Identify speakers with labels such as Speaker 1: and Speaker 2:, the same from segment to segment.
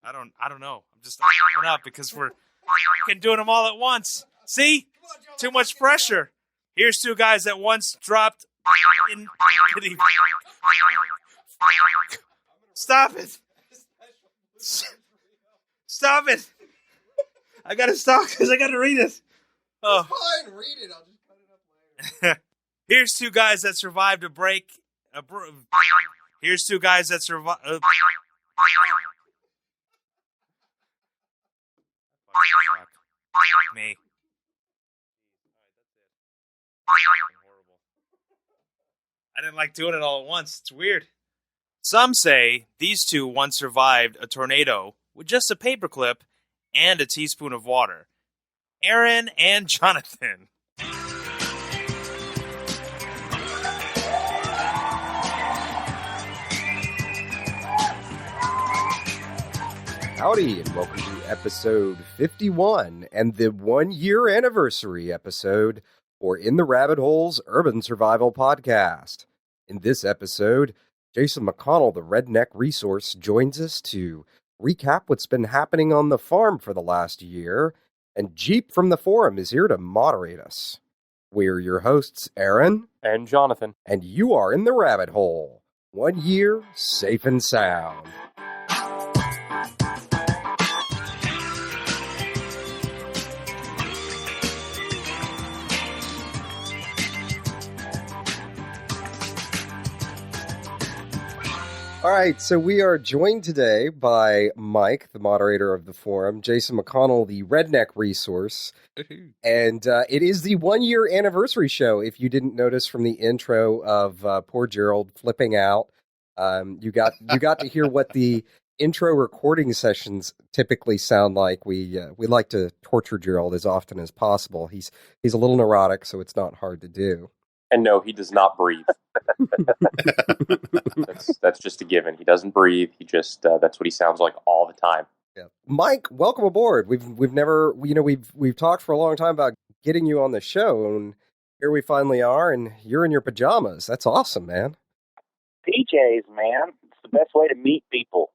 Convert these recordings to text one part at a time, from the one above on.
Speaker 1: I don't know. I'm just open up because we're doing them all at once. See? Too much pressure. Here's two guys that once dropped in. Stop it. Stop it. I gotta stop because I gotta read it. Oh.
Speaker 2: Fine, read it. I'll just cut it up later.
Speaker 1: Here's two guys that survived a break. Here's two guys that survived. Me. I didn't like doing it all at once. It's weird. Some say these two once survived a tornado with just a paperclip and a teaspoon of water. Aaron and Jonathan.
Speaker 2: Howdy, and welcome to episode 51 and the 1-year anniversary episode for In the Rabbit Hole's Urban Survival Podcast. In this episode, Jason McConnell, the Redneck Resource, joins us to recap what's been happening on the farm for the last year, and Jeep from the forum is here to moderate us. We're your hosts, Aaron
Speaker 3: and Jonathan,
Speaker 2: and you are in the Rabbit Hole. 1 year, safe and sound. All right, so we are joined today by Mike, the moderator of the forum, Jason McConnell, the Redneck Resource, and it is the 1-year anniversary show. If you didn't notice from the intro of poor Gerald flipping out, you got to hear what the intro recording sessions typically sound like. We like to torture Gerald as often as possible. He's a little neurotic, so it's not hard to do.
Speaker 3: And no, he does not breathe. That's just a given. He doesn't breathe. He just that's what he sounds like all the time.
Speaker 2: Yeah. Mike, welcome aboard. We've never we've talked for a long time about getting you on the show, and here we finally are, and you're in your pajamas. That's awesome, man.
Speaker 4: PJs, man. It's the best way to meet people.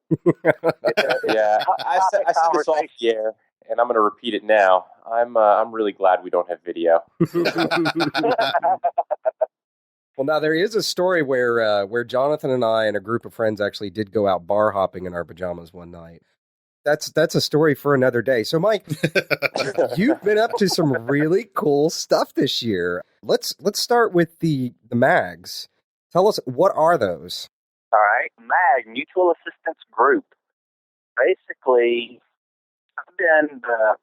Speaker 3: Yeah, I said this off the air, and I'm going to repeat it now. I'm really glad we don't have video.
Speaker 2: Well, now there is a story where Jonathan and I and a group of friends actually did go out bar hopping in our pajamas one night. That's a story for another day. So, Mike, you've been up to some really cool stuff this year. Let's start with the MAGs. Tell us, what are those?
Speaker 4: All right, MAG, Mutual Assistance Group. Basically, I've been the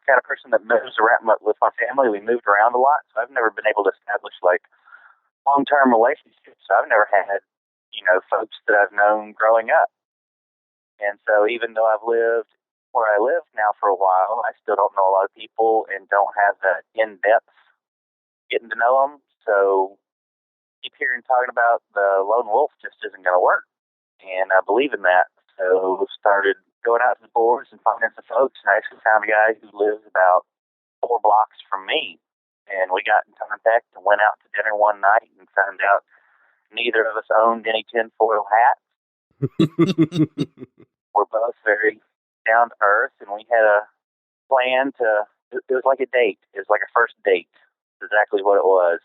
Speaker 4: kind of person that moves around with my family. We moved around a lot, so I've never been able to establish long-term relationships. So I've never had, folks that I've known growing up. And so even though I've lived where I live now for a while, I still don't know a lot of people and don't have that in-depth getting to know them. So keep hearing talking about the lone wolf just isn't going to work. And I believe in that. So started going out to the boards and finding some folks. And I actually found a guy who lives about 4 blocks from me. And we got in contact and went out to dinner one night and found out neither of us owned any tinfoil hats. We're both very down to earth, and we had a plan it was like a date. It was like a first date. Exactly what it was.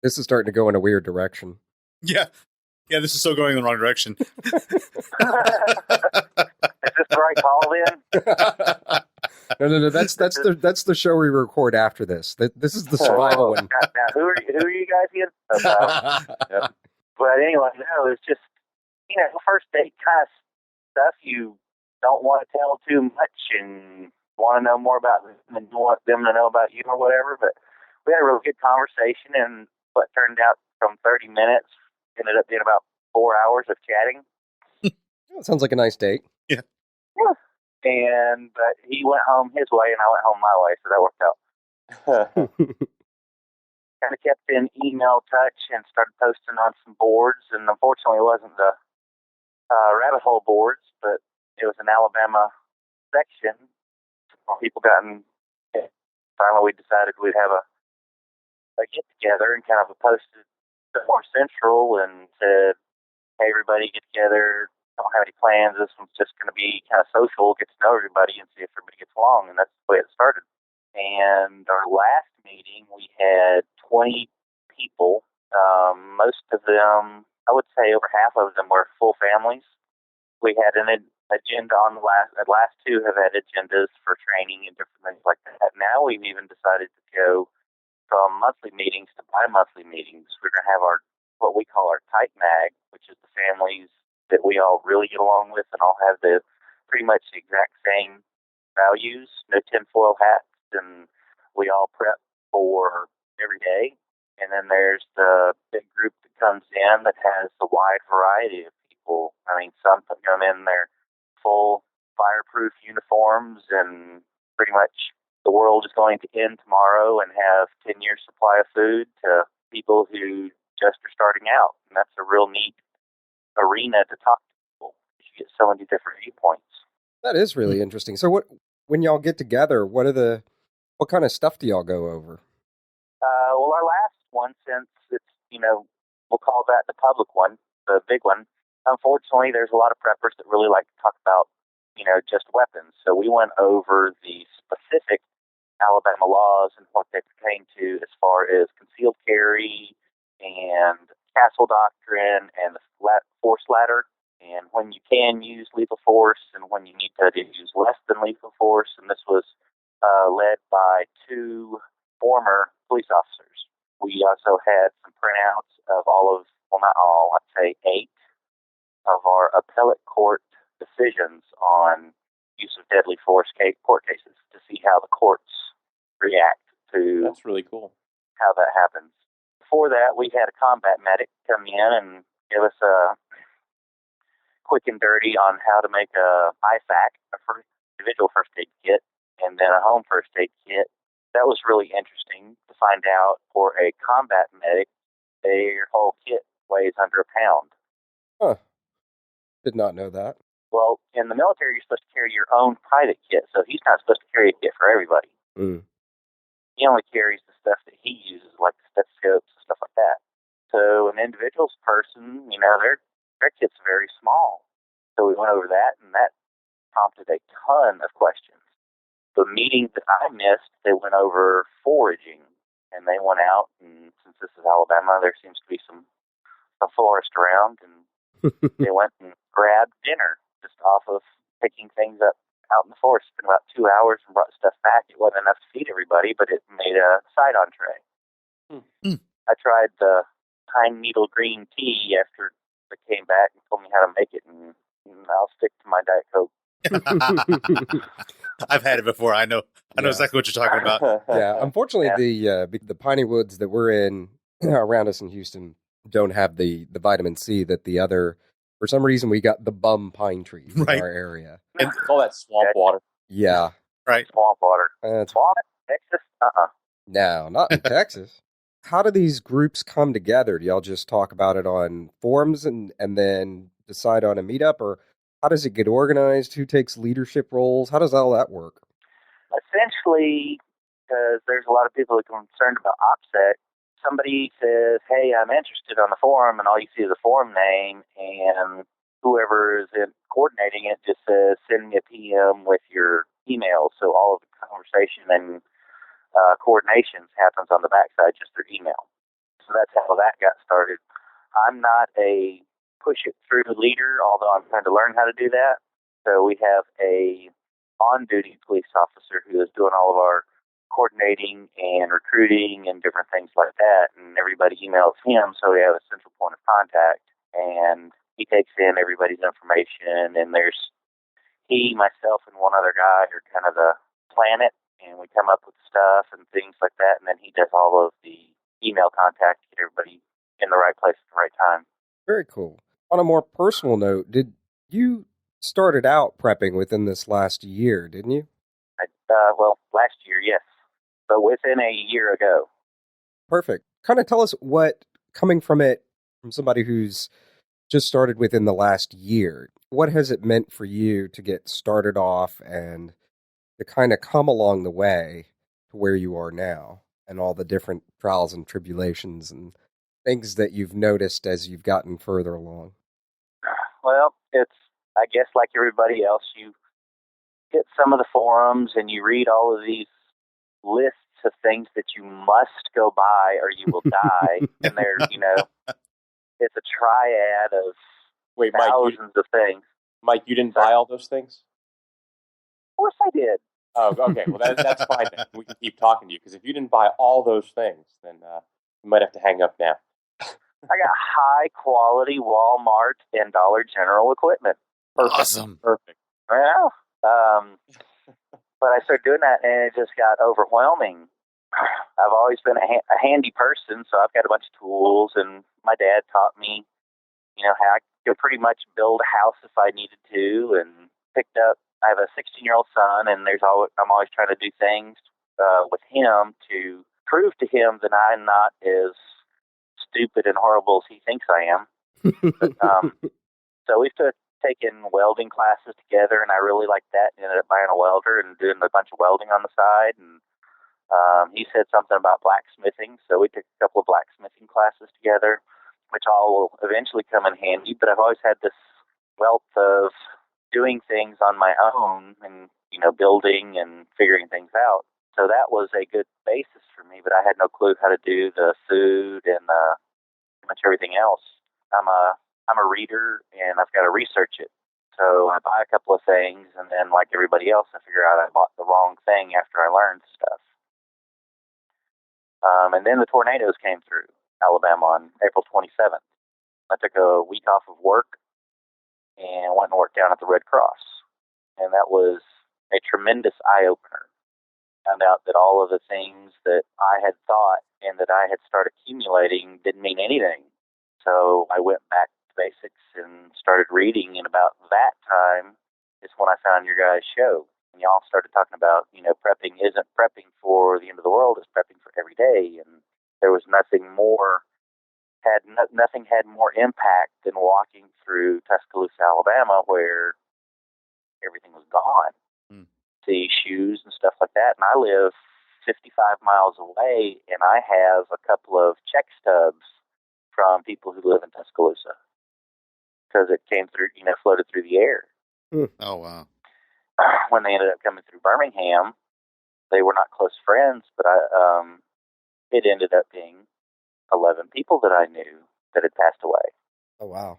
Speaker 2: This is starting to go in a weird direction.
Speaker 5: Yeah, this is still going in the wrong direction.
Speaker 4: Is this the right call then?
Speaker 2: No. That's the show we record after this. This is the survival one.
Speaker 4: Now, who are you guys again?
Speaker 3: Yep.
Speaker 4: But anyway, no, it's just first date kind of stuff. You don't want to tell too much and want to know more about them and want them to know about you or whatever. But we had a really good conversation, and what turned out from 30 minutes ended up being about 4 hours of chatting.
Speaker 2: That sounds like a nice date.
Speaker 4: Yeah. But he went home his way, and I went home my way, so that worked out. Kind of kept in email touch and started posting on some boards, and unfortunately it wasn't the rabbit hole boards, but it was an Alabama section. More people finally we decided we'd have a get together and kind of posted more central and said, hey, everybody get together don't have any plans. This one's just going to be kind of social, get to know everybody, and see if everybody gets along. And that's the way it started. And our last meeting, we had 20 people. Most of them, I would say over half of them were full families. We had an agenda on the last two have had agendas for training and different things like that. Now we've even decided to go from monthly meetings to bi-monthly meetings. We're going to have what we call our tight mag, which is the families that we all really get along with and all have the pretty much the exact same values, no tinfoil hats, and we all prep for every day. And then there's the big group that comes in that has the wide variety of people. I mean, some come in their full fireproof uniforms and pretty much the world is going to end tomorrow and have 10 years supply of food, to people who just are starting out. And that's a real neat arena to talk to people. You get so many different viewpoints.
Speaker 2: That is really interesting. So when y'all get together, what kind of stuff do y'all go over?
Speaker 4: Well, our last one, since it's, we'll call that the public one, the big one, unfortunately, there's a lot of preppers that really like to talk about, just weapons. So we went over the specific Alabama laws and what they pertain to as far as concealed carry and castle doctrine and the force ladder, and when you can use lethal force and when you need to use less than lethal force. And this was led by two former police officers. We also had some printouts of not all, I'd say 8 of our appellate court decisions on use of deadly force court cases to see how the courts react to.
Speaker 3: That's really cool.
Speaker 4: How that happens. Before that, we had a combat medic come in and give us a quick and dirty on how to make a IFAC, individual first aid kit, and then a home first aid kit. That was really interesting to find out. For a combat medic, their whole kit weighs under a pound.
Speaker 2: Huh. Did not know that.
Speaker 4: Well, in the military, you're supposed to carry your own private kit, so he's not supposed to carry a kit for everybody.
Speaker 2: Mm.
Speaker 4: He only carries the stuff that he uses, like the stethoscopes and stuff like that. So an individual's person, their kit's very small. So we went over that, and that prompted a ton of questions. The meeting that I missed, they went over foraging, and they went out, and since this is Alabama, there seems to be some forest around, and they went and grabbed dinner just off of picking things up out in the forest. Spent about 2 hours and brought stuff back. It wasn't enough to feed everybody, but it made a side entree. I tried the pine needle green tea after they came back and told me how to make it, and I'll stick to my Diet Coke.
Speaker 5: I've had it before. I know exactly what you're talking about.
Speaker 2: Yeah, unfortunately, the piney woods that we're in around us in Houston don't have the vitamin C that the other. For some reason, we got the bum pine trees in our area.
Speaker 3: And all that swamp water.
Speaker 2: Yeah,
Speaker 5: right.
Speaker 4: Swamp water. Swamp, Texas.
Speaker 2: No, not in Texas. How do these groups come together? Do y'all just talk about it on forums and then decide on a meetup, or how does it get organized? Who takes leadership roles? How does all that work?
Speaker 4: Essentially, because there's a lot of people that are concerned about OPSEC, somebody says, hey, I'm interested on the forum, and all you see is a forum name, and whoever is coordinating it just says, send me a PM with your email. So all of the conversation and coordinations happens on the backside, just their email. So that's how that got started. I'm not a push-it-through leader, although I'm trying to learn how to do that. So we have a on-duty police officer who is doing all of our coordinating and recruiting and different things like that, and everybody emails him, so we have a central point of contact, and he takes in everybody's information, and there's he, myself, and one other guy are kind of the planet, and we come up with stuff and things like that, and then he does all of the email contact to get everybody in the right place at the right time.
Speaker 2: Very cool. On a more personal note, did you started out prepping within this last year, didn't you?
Speaker 4: Well, last year, yes, but within a year ago.
Speaker 2: Perfect. Kind of tell us what, coming from somebody who's just started within the last year, what has it meant for you to get started off and to kind of come along the way to where you are now, and all the different trials and tribulations and things that you've noticed as you've gotten further along?
Speaker 4: Well, it's I guess like everybody else, you hit some of the forums and you read all of these lists of things that you must go buy or you will die. And they're, it's a triad of thousands of things.
Speaker 3: Mike, you didn't buy all those things?
Speaker 4: Of course I did.
Speaker 3: Oh, okay. Well, that's fine then. We can keep talking to you, because if you didn't buy all those things, then you might have to hang up now.
Speaker 4: I got high-quality Walmart and Dollar General equipment.
Speaker 3: Perfect.
Speaker 5: Awesome.
Speaker 3: Perfect.
Speaker 4: Well, but I started doing that, and it just got overwhelming. I've always been a handy person, so I've got a bunch of tools, and my dad taught me, how I could pretty much build a house if I needed to, and picked up. I have a 16-year-old son, and I'm always trying to do things with him to prove to him that I'm not as stupid and horrible as he thinks I am. But, so we've taken welding classes together, and I really liked that. Ended up buying a welder and doing a bunch of welding on the side. And he said something about blacksmithing, so we took a couple of blacksmithing classes together, which all will eventually come in handy. But I've always had this wealth of doing things on my own and, building and figuring things out. So that was a good basis for me, but I had no clue how to do the food and pretty much everything else. I'm a reader, and I've got to research it. So I buy a couple of things, and then, like everybody else, I figure out I bought the wrong thing after I learned stuff. And then the tornadoes came through Alabama on April 27th. I took a week off of work and went and worked down at the Red Cross. And that was a tremendous eye-opener. Found out that all of the things that I had thought and that I had started accumulating didn't mean anything. So I went back to basics and started reading, and about that time is when I found your guys' show. And y'all started talking about, prepping isn't prepping for the end of the world, it's prepping for every day. And there was nothing had more impact than walking through Tuscaloosa, Alabama, where everything was gone. See shoes and stuff like that. And I live 55 miles away, and I have a couple of check stubs from people who live in Tuscaloosa because it came through, floated through the air.
Speaker 5: Oh, wow.
Speaker 4: When they ended up coming through Birmingham, they were not close friends, but it ended up being 11 people that I knew that had passed away.
Speaker 2: Oh, wow.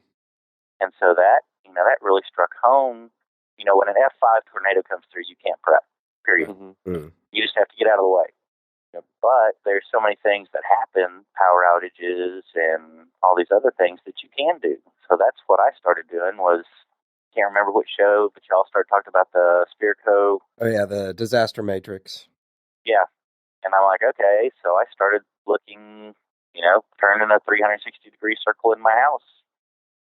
Speaker 4: And so that, that really struck home. When an F5 tornado comes through, you can't prep, period.
Speaker 2: Mm-hmm.
Speaker 4: You just have to get out of the way. Yep. But there's so many things that happen, power outages and all these other things that you can do. So that's what I started doing was, can't remember which show, but y'all started talking about the Spearco.
Speaker 2: Oh, yeah, the disaster matrix.
Speaker 4: Yeah. And I'm like, okay. So I started looking, turning a 360-degree circle in my house.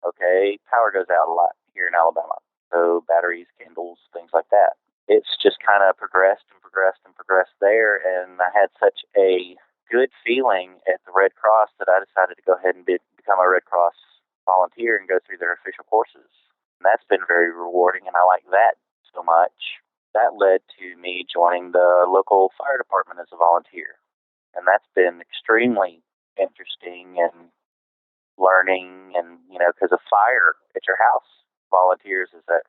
Speaker 4: Okay, power goes out a lot here in Alabama. So batteries, candles, things like that. It's just kind of progressed and progressed and progressed there. And I had such a good feeling at the Red Cross that I decided to go ahead and become a Red Cross volunteer and go through their official courses. And that's been very rewarding, and I like that so much. That led to me joining the local fire department as a volunteer. And that's been extremely interesting and learning, and, because of fire at your house. Volunteers is a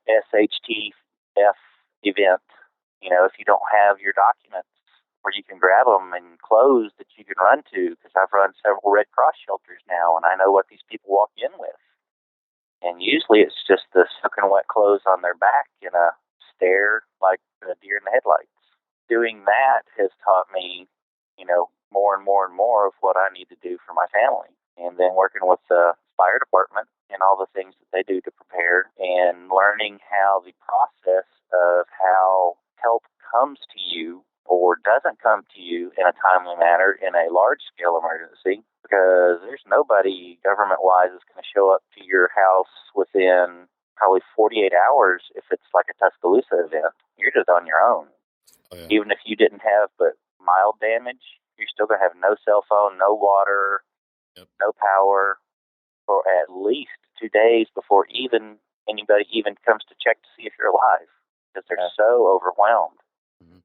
Speaker 4: SHTF event. If you don't have your documents where you can grab them and clothes that you can run to, because I've run several Red Cross shelters now, and I know what these people walk in with. And usually it's just the soaking wet clothes on their back in a stare like a deer in the headlights. Doing that has taught me, more and more and more of what I need to do for my family. And then working with the fire department and all the things that they do to prepare, and learning how the process of how help comes to you or doesn't come to you in a timely manner in a large-scale emergency, because there's nobody government-wise that's going to show up to your house within probably 48 hours if it's like a Tuscaloosa event. You're just on your own.
Speaker 5: Oh, yeah.
Speaker 4: Even if you didn't have but mild damage, you're still going to have no cell phone, no water, no power for at least 2 days before anybody even comes to check to see if you're alive, because they're so overwhelmed.
Speaker 3: Mm-hmm.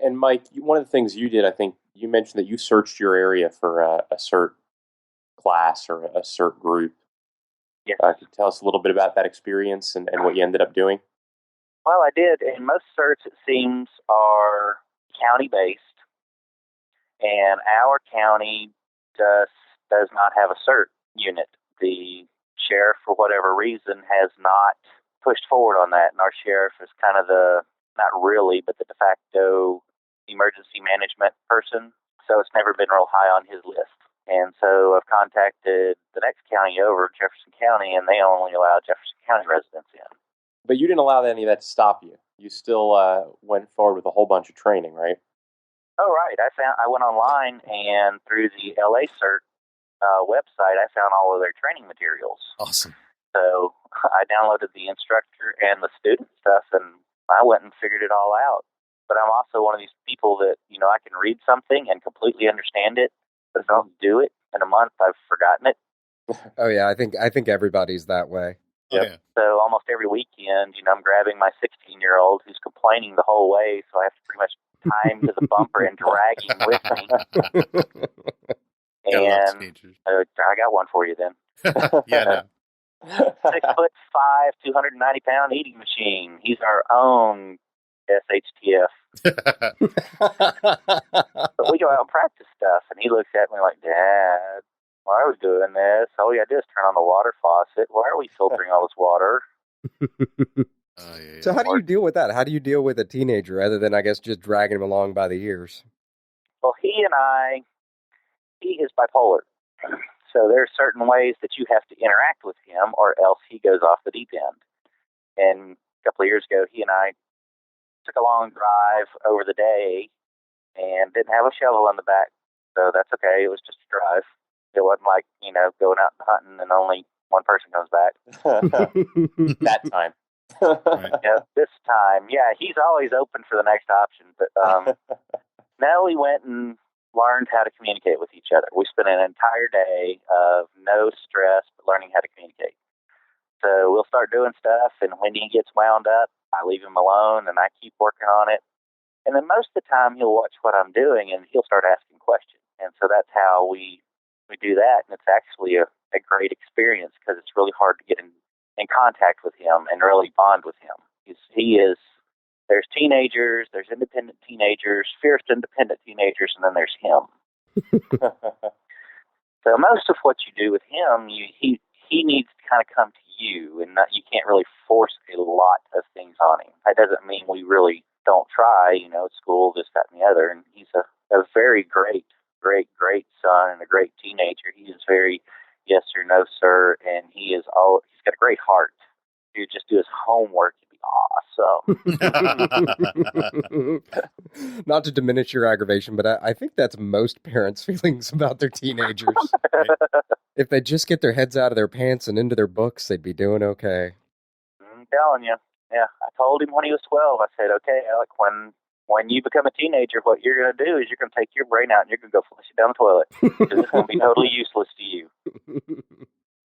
Speaker 3: And Mike, one of the things you did, I think you mentioned that you searched your area for a CERT class or a CERT group.
Speaker 4: Yes.
Speaker 3: Can you tell us a little bit about that experience and what you ended up doing?
Speaker 4: Well, I did. And most certs, it seems, are county-based. And our county just does not have a cert unit. The sheriff, for whatever reason, has not pushed forward on that. And our sheriff is kind of not really, but the de facto emergency management person. So it's never been real high on his list. And so I've contacted the next county over, Jefferson County, and they only allow Jefferson County residents in.
Speaker 3: But you didn't allow any of that to stop you. You still went forward with a whole bunch of training, right?
Speaker 4: Oh, right. I went online, and through the LA Cert website, I found all of their training materials.
Speaker 5: Awesome.
Speaker 4: So I downloaded the instructor and the student stuff, and I went and figured it all out. But I'm also one of these people that, I can read something and completely understand it, but if I don't do it in a month, I've forgotten it.
Speaker 2: Oh yeah, I think everybody's that way.
Speaker 3: Yep.
Speaker 5: Yeah.
Speaker 4: So almost every weekend, I'm grabbing my 16-year-old who's complaining the whole way, so I have to pretty much tie him to the bumper and drag him with me. And I got one for you then.
Speaker 5: Yeah. No.
Speaker 4: 6'5", 290-pound eating machine. He's our own SHTF. But we go out and practice stuff, and he looks at me like, Dad, why are we doing this? All we got to do is turn on the water faucet. Why are we filtering all this water?
Speaker 5: Yeah.
Speaker 2: So how do you deal with that? How do you deal with a teenager other than, I guess, just dragging him along by the ears?
Speaker 4: Well, he is bipolar. So there are certain ways that you have to interact with him or else he goes off the deep end. And a couple of years ago, he and I took a long drive over the day and didn't have a shovel in the back. So that's okay. It was just a drive. It wasn't like, going out and hunting and only one person comes back.
Speaker 3: That time.
Speaker 5: Right.
Speaker 4: Yeah, this time. Yeah, he's always open for the next option. But now we went and learned how to communicate with each other. We spent an entire day of no stress, but learning how to communicate. So we'll start doing stuff, and when he gets wound up, I leave him alone, and I keep working on it. And then most of the time, he'll watch what I'm doing, and he'll start asking questions. And so that's how we do that, and it's actually a great experience because it's really hard to get in contact with him and really bond with him. There's teenagers, there's independent teenagers, fierce independent teenagers, and then there's him. So most of what you do with him, he needs to kind of come to you, and you can't really force a lot of things on him. That doesn't mean we really don't try, school, this, that, and the other. And he's a very great son and a great teenager. He is very yes or no, sir, and he's got a great heart. If you just do his homework, it'd be awesome.
Speaker 2: Not to diminish your aggravation, but I think that's most parents' feelings about their teenagers. Right? If they just get their heads out of their pants and into their books, they'd be doing okay.
Speaker 4: I'm telling you. Yeah, I told him when he was 12, I said, okay, Alec, when you become a teenager, what you're going to do is you're going to take your brain out and you're going to go flush it down the toilet because it's going to be totally useless to you.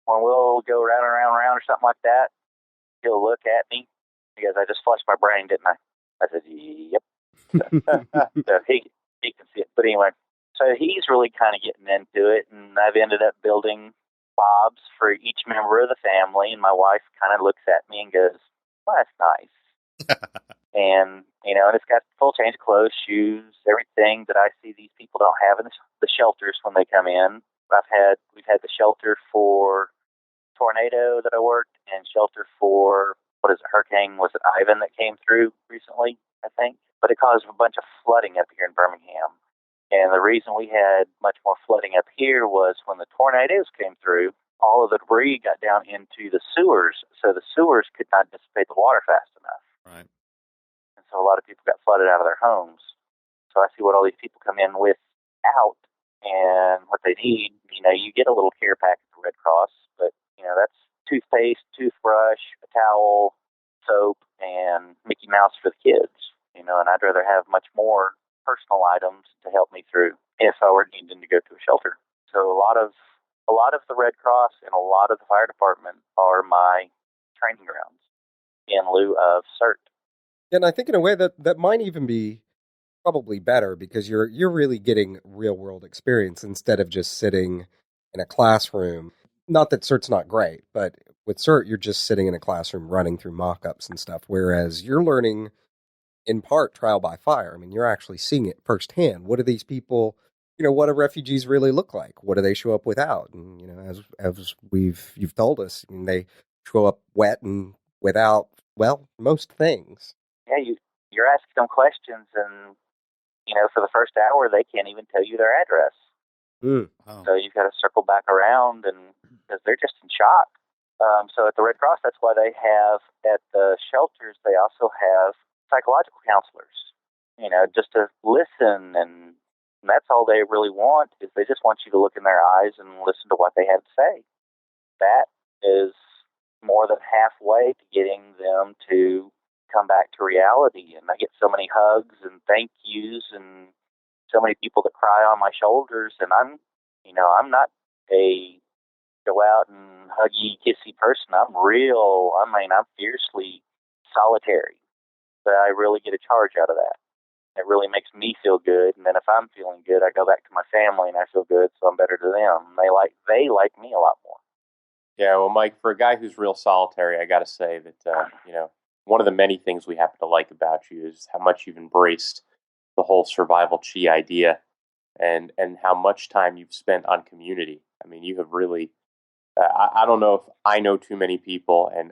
Speaker 4: When we'll go round and round and round or something like that, he'll look at me. He goes, I just flushed my brain, didn't I? I said, yep. So he can see it. But anyway, so he's really kind of getting into it, and I've ended up building fobs for each member of the family, and my wife kind of looks at me and goes, well, that's nice. And, and it's got full change of clothes, shoes, everything that I see these people don't have in the shelters when they come in. We've had the shelter for tornado that I worked and shelter for, hurricane, was it Ivan that came through recently, I think? But it caused a bunch of flooding up here in Birmingham. And the reason we had much more flooding up here was when the tornadoes came through, all of the debris got down into the sewers, so the sewers could not dissipate the water fast enough.
Speaker 5: Right.
Speaker 4: And so a lot of people got flooded out of their homes. So I see what all these people come in without and what they need. You get a little care pack at the Red Cross, but, that's toothpaste, toothbrush, a towel, soap, and Mickey Mouse for the kids. And I'd rather have much more personal items to help me through if I were needing to go to a shelter. So a lot of the Red Cross and a lot of the fire department are my training grounds in lieu of CERT.
Speaker 2: And I think in a way that might even be probably better because you're really getting real world experience instead of just sitting in a classroom. Not that CERT's not great, but with CERT, you're just sitting in a classroom running through mock-ups and stuff, whereas you're learning in part trial by fire. I mean, you're actually seeing it firsthand. What do these people, what do refugees really look like? What do they show up without? And, as you've told us, I mean, they show up wet and without, well, most things.
Speaker 4: Yeah, you're asking them questions, and, for the first hour, they can't even tell you their address.
Speaker 2: Mm.
Speaker 5: Wow.
Speaker 4: So you've got to circle back around, and because they're just in shock. So at the Red Cross, that's why they have, at the shelters, they also have psychological counselors, just to listen. And that's all they really want, is they just want you to look in their eyes and listen to what they have to say. That is more than halfway to getting them to come back to reality. And I get so many hugs and thank yous and so many people that cry on my shoulders. And I'm not a go out and huggy, kissy person. I'm fiercely solitary. But I really get a charge out of that. It really makes me feel good. And then if I'm feeling good, I go back to my family and I feel good, so I'm better to them. They like me a lot more.
Speaker 3: Yeah, well, Mike, for a guy who's real solitary, I got to say that, one of the many things we happen to like about you is how much you've embraced the whole survival chi idea and how much time you've spent on community. I mean, you have really, I don't know if I know too many people and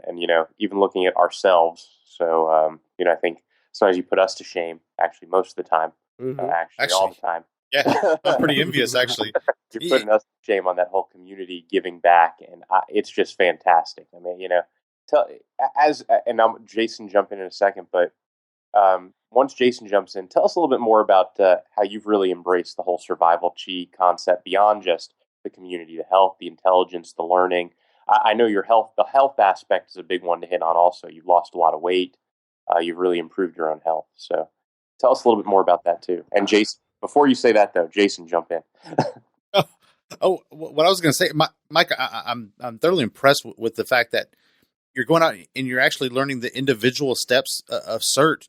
Speaker 3: even looking at ourselves. So, I think sometimes you put us to shame, actually, most of the time,
Speaker 2: Mm-hmm.
Speaker 3: actually all the time.
Speaker 5: Yeah, I'm pretty envious, actually.
Speaker 3: You're putting us to shame on that whole community giving back, and it's just fantastic. I mean, Jason jump in a second, but once Jason jumps in, tell us a little bit more about how you've really embraced the whole survival chi concept beyond just the community, the health, the intelligence, the learning. I know the health aspect is a big one to hit on also. You've lost a lot of weight. You've really improved your own health. So tell us a little bit more about that too. And Jason, before you say that though, Jason, jump in.
Speaker 5: What I was going to say, Mike, I'm thoroughly impressed with the fact that you're going out and you're actually learning the individual steps of CERT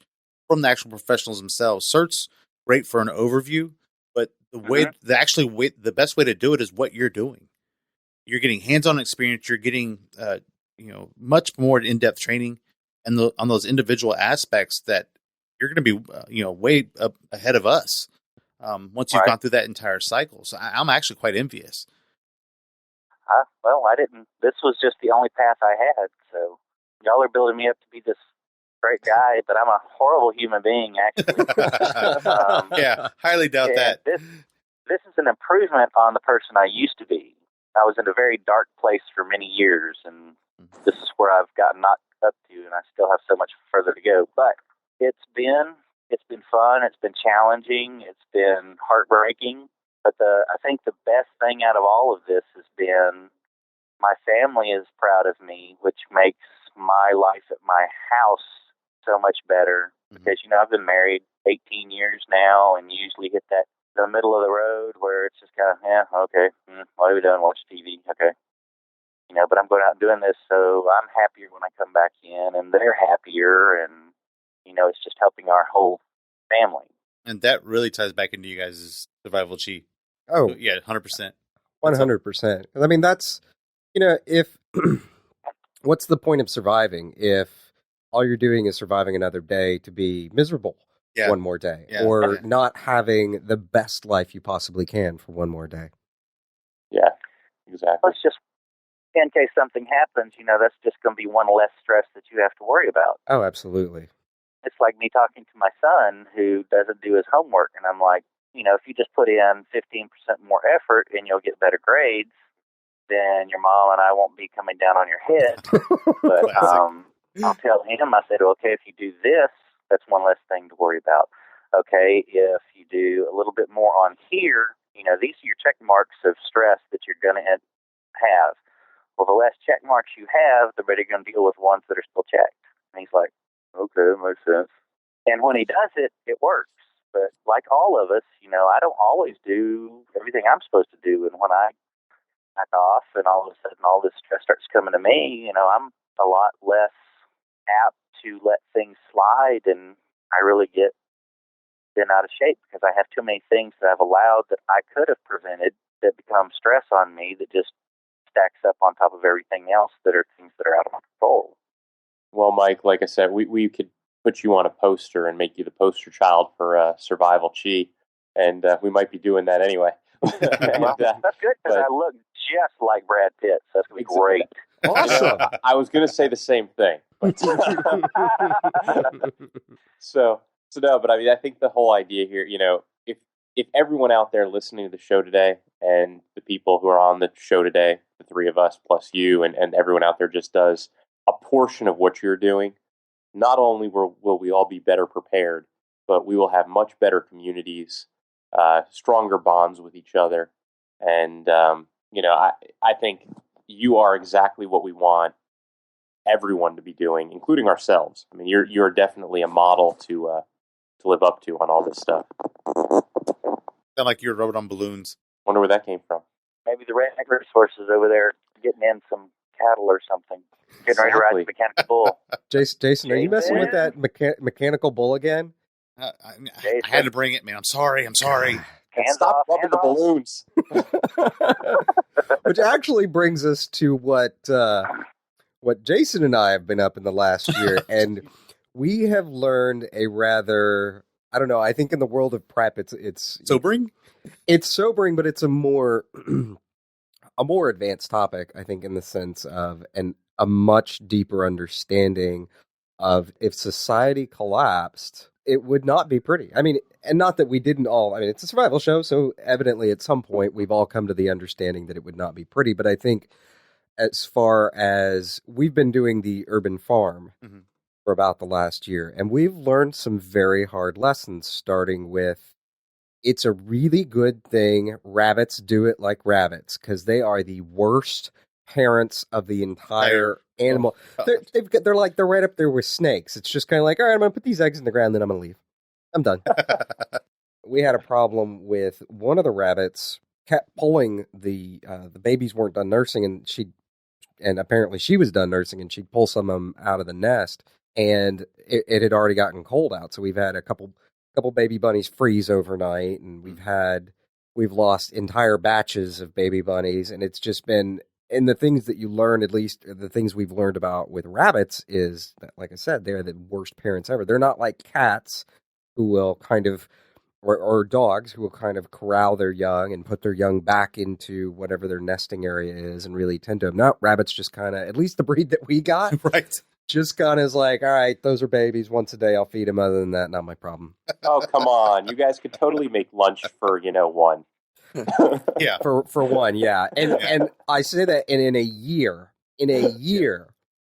Speaker 5: from the actual professionals themselves. CERT's great for an overview, but the best way to do it is what you're doing. You're getting hands-on experience. You're getting, much more in-depth training, and on those individual aspects that you're going to be, way up ahead of us. Once you've gone through that entire cycle. So I'm actually quite envious.
Speaker 4: I didn't. This was just the only path I had. So y'all are building me up to be this great guy, but I'm a horrible human being, actually.
Speaker 5: Yeah, highly doubt that.
Speaker 4: This is an improvement on the person I used to be. I was in a very dark place for many years, and this is where I've gotten knocked up to, and I still have so much further to go. But it's been fun. It's been challenging. It's been heartbreaking. But I think the best thing out of all of this has been my family is proud of me, which makes my life at my house so much better. Because, I've been married 18 years now and usually hit that the middle of the road where it's just kind of, okay, what are we doing? Watch TV, okay. But I'm going out and doing this, so I'm happier when I come back in, and they're happier, and, it's just helping our whole family.
Speaker 5: And that really ties back into you guys' survival chi.
Speaker 2: Oh,
Speaker 5: yeah, 100%.
Speaker 2: 100%. I mean, that's, if, what's the point of surviving if all you're doing is surviving another day to be miserable one more day or not having the best life you possibly can for one more day?
Speaker 3: Yeah, exactly.
Speaker 4: It's just, in case something happens, that's just going to be one less stress that you have to worry about.
Speaker 2: Oh, absolutely.
Speaker 4: It's like me talking to my son who doesn't do his homework, and I'm like, if you just put in 15% more effort and you'll get better grades, then your mom and I won't be coming down on your head. But I'll tell him, I said, okay, if you do this, that's one less thing to worry about. Okay, if you do a little bit more on here, these are your check marks of stress that you're going to have. Well, the less check marks you have, the better you're going to deal with ones that are still checked. And he's like, okay, that makes sense. And when he does it, it works. But like all of us, I don't always do everything I'm supposed to do. And when I back off and all of a sudden all this stress starts coming to me, I'm a lot less apt to let things slide. And I really get bent out of shape because I have too many things that I've allowed that I could have prevented that become stress on me that just stacks up on top of everything else that are things that are out of my control.
Speaker 3: Well, Mike, like I said, we could put you on a poster and make you the poster child for survival chi, and we might be doing that anyway.
Speaker 4: Well, that's good because I look just like Brad Pitt, so that's going to be great.
Speaker 2: Awesome.
Speaker 3: I was going to say the same thing. So no, but I mean, I think the whole idea here, if everyone out there listening to the show today and the people who are on the show today, the three of us plus you and everyone out there just does a portion of what you're doing, not only will we all be better prepared, but we will have much better communities, stronger bonds with each other. And, I think you are exactly what we want everyone to be doing, including ourselves. I mean, you're definitely a model to live up to on all this stuff.
Speaker 5: Sound like you're rode on balloons.
Speaker 3: Wonder where that came from.
Speaker 4: Maybe the redneck resources over there getting in some cattle or something. Getting ready to ride the mechanical bull.
Speaker 2: Jason, are you messing with that mechanical bull again?
Speaker 5: I had to bring it, man. I'm sorry.
Speaker 3: Stop rubbing the balloons.
Speaker 2: Which actually brings us to what Jason and I have been up in the last year, and we have learned a rather, I don't know, I think in the world of prep, it's
Speaker 5: sobering.
Speaker 2: It's sobering, but it's a more advanced topic, I think, in the sense of a much deeper understanding of if society collapsed, it would not be pretty. I mean, and not that we didn't all, I mean, it's a survival show, so evidently at some point we've all come to the understanding that it would not be pretty. But I think as far as we've been doing the urban farm for about the last year, and we've learned some very hard lessons, starting with it's a really good thing rabbits do it like rabbits, because they are the worst parents of the entire animal. They're right up there with snakes. It's just kind of like, all right, I'm going to put these eggs in the ground, then I'm going to leave. I'm done. We had a problem with one of the rabbits kept pulling the babies weren't done nursing, and apparently she was done nursing, and she'd pull some of them out of the nest, and it had already gotten cold out. So we've had a couple baby bunnies freeze overnight, and we've lost entire batches of baby bunnies, and it's just been. And the things that you learn, at least the things we've learned about with rabbits, is that, like I said, they're the worst parents ever. They're not like cats who will kind of, or dogs who will kind of corral their young and put their young back into whatever their nesting area is and really tend to them. No, rabbits just kind of, at least the breed that we got,
Speaker 5: right,
Speaker 2: just kind of is like, all right, those are babies. Once a day, I'll feed them. Other than that, not my problem.
Speaker 3: Oh, come on. You guys could totally make lunch for, one.
Speaker 5: Yeah,
Speaker 2: for one, yeah, and I say that, and in a year,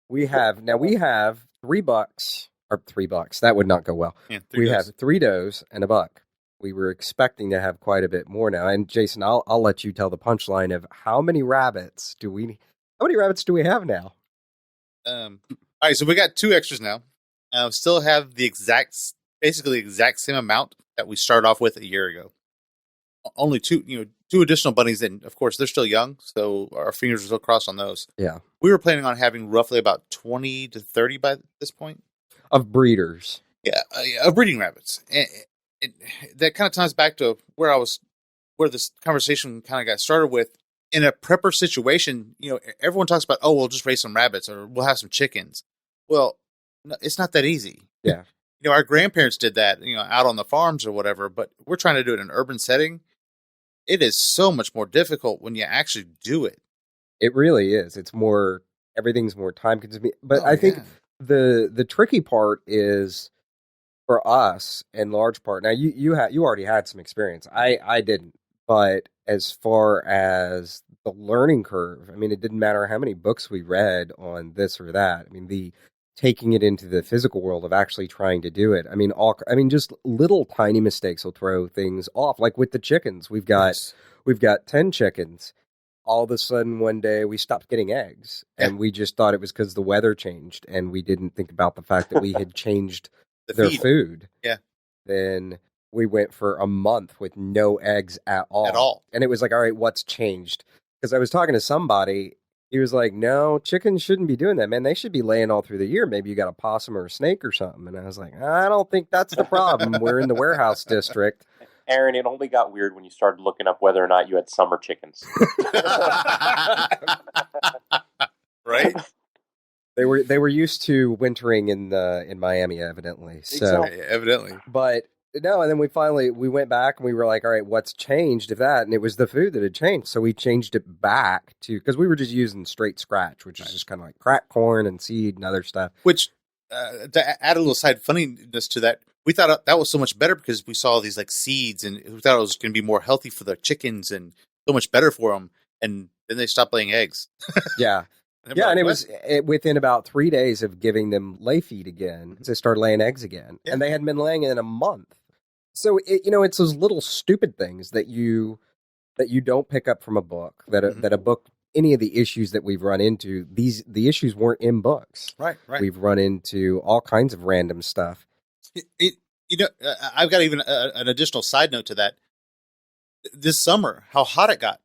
Speaker 2: we have $3 or $3. That would not go well.
Speaker 5: Yeah,
Speaker 2: we have 3 does and a buck. We were expecting to have quite a bit more now. And Jason, I'll let you tell the punchline of how many rabbits do we have now?
Speaker 5: All right, so we got 2 extras now. Still have basically the exact same amount that we started off with a year ago. Only 2 additional bunnies, and of course they're still young, so our fingers are still crossed on those.
Speaker 2: Yeah,
Speaker 5: we were planning on having roughly about 20 to 30 by this point
Speaker 2: of breeders.
Speaker 5: Yeah, of breeding rabbits, and that kind of ties back to where this conversation kind of got started with. In a prepper situation, everyone talks about, we'll just raise some rabbits or we'll have some chickens. Well, no, it's not that easy.
Speaker 2: Yeah,
Speaker 5: our grandparents did that, out on the farms or whatever. But we're trying to do it in an urban setting. It is so much more difficult when you actually do it.
Speaker 2: It really is. It's everything's more time consuming. But I think the tricky part is for us, in large part. Now you already had some experience. I didn't. But as far as the learning curve, I mean, it didn't matter how many books we read on this or that. I mean, taking it into the physical world of actually trying to do it. I mean, just little tiny mistakes will throw things off. Like with the chickens, we've got 10 chickens. All of a sudden, one day we stopped getting eggs, and we just thought it was because the weather changed, and we didn't think about the fact that we had changed their food.
Speaker 5: Yeah.
Speaker 2: Then we went for a month with no eggs at all. And it was like, all right, what's changed? Because I was talking to somebody. He was like, no, chickens shouldn't be doing that, man. They should be laying all through the year. Maybe you got a possum or a snake or something. And I was like, I don't think that's the problem. We're in the warehouse district.
Speaker 3: Aaron, it only got weird when you started looking up whether or not you had summer chickens.
Speaker 5: Right?
Speaker 2: They were used to wintering in Miami, evidently. So,
Speaker 5: Evidently.
Speaker 2: but no, and then we went back and we were like, all right, what's changed if that? And it was the food that had changed. So we changed it back to, because we were just using straight scratch, which is just kind of like cracked corn and seed and other stuff.
Speaker 5: Which, to add a little side funniness to that, we thought that was so much better because we saw these like seeds and we thought it was going to be more healthy for the chickens and so much better for them. And then they stopped laying eggs.
Speaker 2: Yeah. Yeah, and within about 3 days of giving them lay feed again, they started laying eggs again, and they hadn't been laying in a month. So it's those little stupid things that you don't pick up from a book. That a book, any of the issues that we've run into, the issues weren't in books.
Speaker 5: Right.
Speaker 2: We've run into all kinds of random stuff.
Speaker 5: I've got even an additional side note to that. This summer, how hot it got.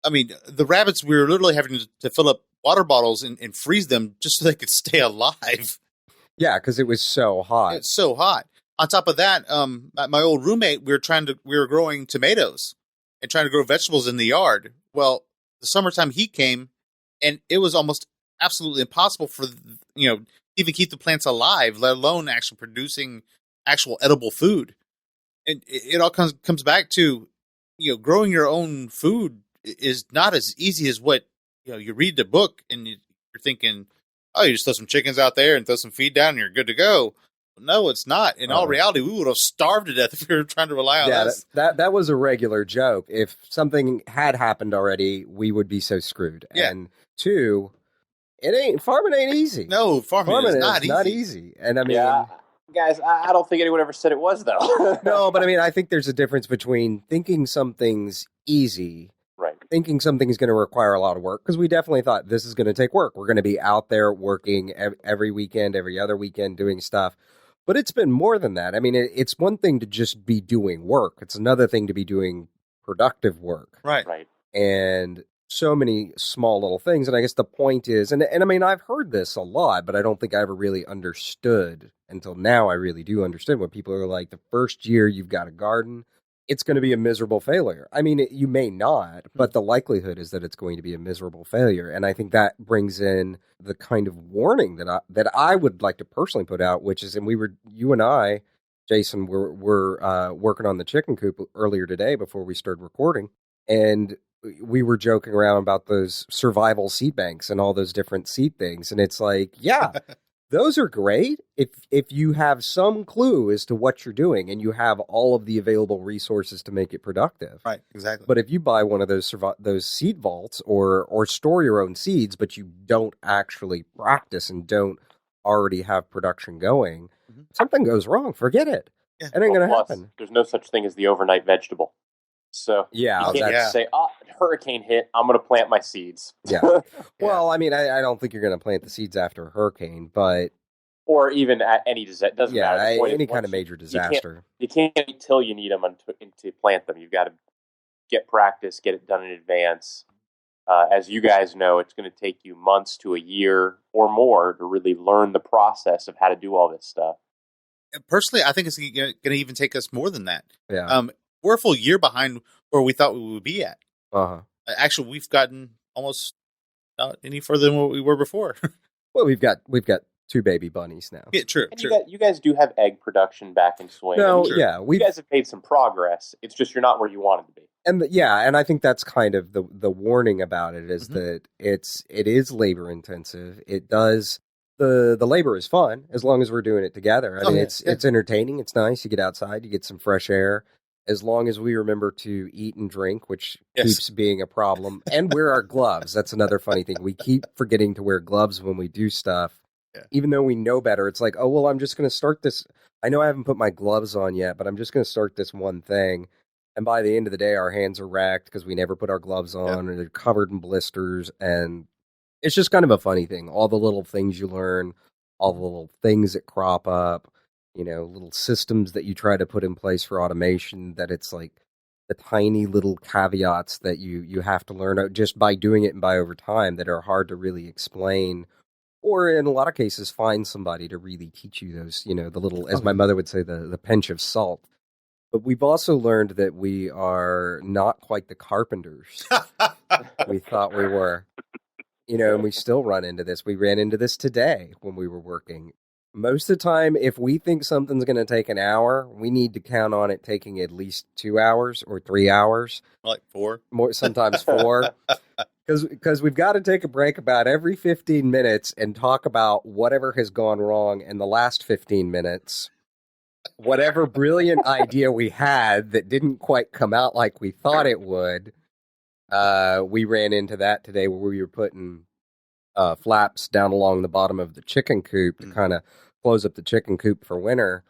Speaker 5: I mean, the rabbits, we were literally having to fill up water bottles and freeze them just so they could stay alive.
Speaker 2: Yeah, because it was so hot.
Speaker 5: It's so hot. On top of that, my old roommate, we were growing tomatoes and trying to grow vegetables in the yard. Well, the summertime heat came, and it was almost absolutely impossible for even keep the plants alive, let alone actually producing actual edible food. And it all comes back to growing your own food is not as easy as what you read the book and you're thinking, oh, you just throw some chickens out there and throw some feed down and you're good to go. No, it's not. In all reality, we would have starved to death if we were trying to rely on this.
Speaker 2: That was a regular joke. If something had happened already, we would be so screwed.
Speaker 5: Yeah.
Speaker 2: And two, farming ain't easy.
Speaker 5: No, farming is
Speaker 2: not easy. And I mean,
Speaker 3: guys, I don't think anyone ever said it was, though.
Speaker 2: No, but I mean, I think there's a difference between thinking something's easy,
Speaker 3: right?
Speaker 2: Thinking something's going to require a lot of work, because we definitely thought this is going to take work. We're going to be out there working every weekend, every other weekend, doing stuff. But it's been more than that. I mean, it's one thing to just be doing work. It's another thing to be doing productive work.
Speaker 5: Right.
Speaker 2: And so many small little things. And I guess the point is, and I mean, I've heard this a lot, but I don't think I ever really understood until now. I really do understand what people are like. The first year you've got a garden, it's going to be a miserable failure. I mean, you may not, but the likelihood is that it's going to be a miserable failure. And I think that brings in the kind of warning that I would like to personally put out, which is, and you and I, Jason, were working on the chicken coop earlier today before we started recording, and we were joking around about those survival seed banks and all those different seed things. And it's like, yeah, those are great if you have some clue as to what you're doing and you have all of the available resources to make it productive.
Speaker 5: Right, exactly.
Speaker 2: But if you buy one of those seed vaults or store your own seeds, but you don't actually practice and don't already have production going, something goes wrong. Forget it. Yeah. It ain't going to happen.
Speaker 3: There's no such thing as the overnight vegetable. So you can't say, hurricane hit, I'm going to plant my seeds.
Speaker 2: Yeah. Well, I mean, I don't think you're going to plant the seeds after a hurricane, but...
Speaker 3: Or even at any disaster. Doesn't matter.
Speaker 2: Any kind of major disaster.
Speaker 3: You can't wait till you need them to plant them. You've got to get practice, get it done in advance. As you guys know, it's going to take you months to a year or more to really learn the process of how to do all this stuff.
Speaker 5: Personally, I think it's going to even take us more than that.
Speaker 2: Yeah.
Speaker 5: We're a full year behind where we thought we would be at.
Speaker 2: Uh-huh.
Speaker 5: Actually, we've gotten almost not any further than what we were before.
Speaker 2: Well, we've got 2 baby bunnies now.
Speaker 5: Yeah, true.
Speaker 3: You guys do have egg production back in swing.
Speaker 2: No,
Speaker 3: you guys have made some progress. It's just you're not where you wanted to be.
Speaker 2: And I think that's kind of the warning about it is that it is labor intensive. It does the labor is fun as long as we're doing it together. I mean, it's entertaining. It's nice. You get outside, you get some fresh air. As long as we remember to eat and drink, which keeps being a problem, and wear our gloves. That's another funny thing. We keep forgetting to wear gloves when we do stuff, even though we know better. It's like, oh, well, I'm just going to start this. I know I haven't put my gloves on yet, but I'm just going to start this one thing. And by the end of the day, our hands are racked because we never put our gloves on, and they're covered in blisters. And it's just kind of a funny thing. All the little things you learn, all the little things that crop up. Little systems that you try to put in place for automation, that it's like the tiny little caveats that you have to learn just by doing it and by over time that are hard to really explain, or in a lot of cases, find somebody to really teach you those, the little, as my mother would say, the pinch of salt. But we've also learned that we are not quite the carpenters we thought we were. And we still run into this. We ran into this today when we were working. Most of the time, if we think something's going to take an hour, we need to count on it taking at least 2 hours or 3 hours.
Speaker 5: Like 4?
Speaker 2: Sometimes 4. Because we've got to take a break about every 15 minutes and talk about whatever has gone wrong in the last 15 minutes. Whatever brilliant idea we had that didn't quite come out like we thought it would. We ran into that today where we were putting flaps down along the bottom of the chicken coop to kind of close up the chicken coop for winter.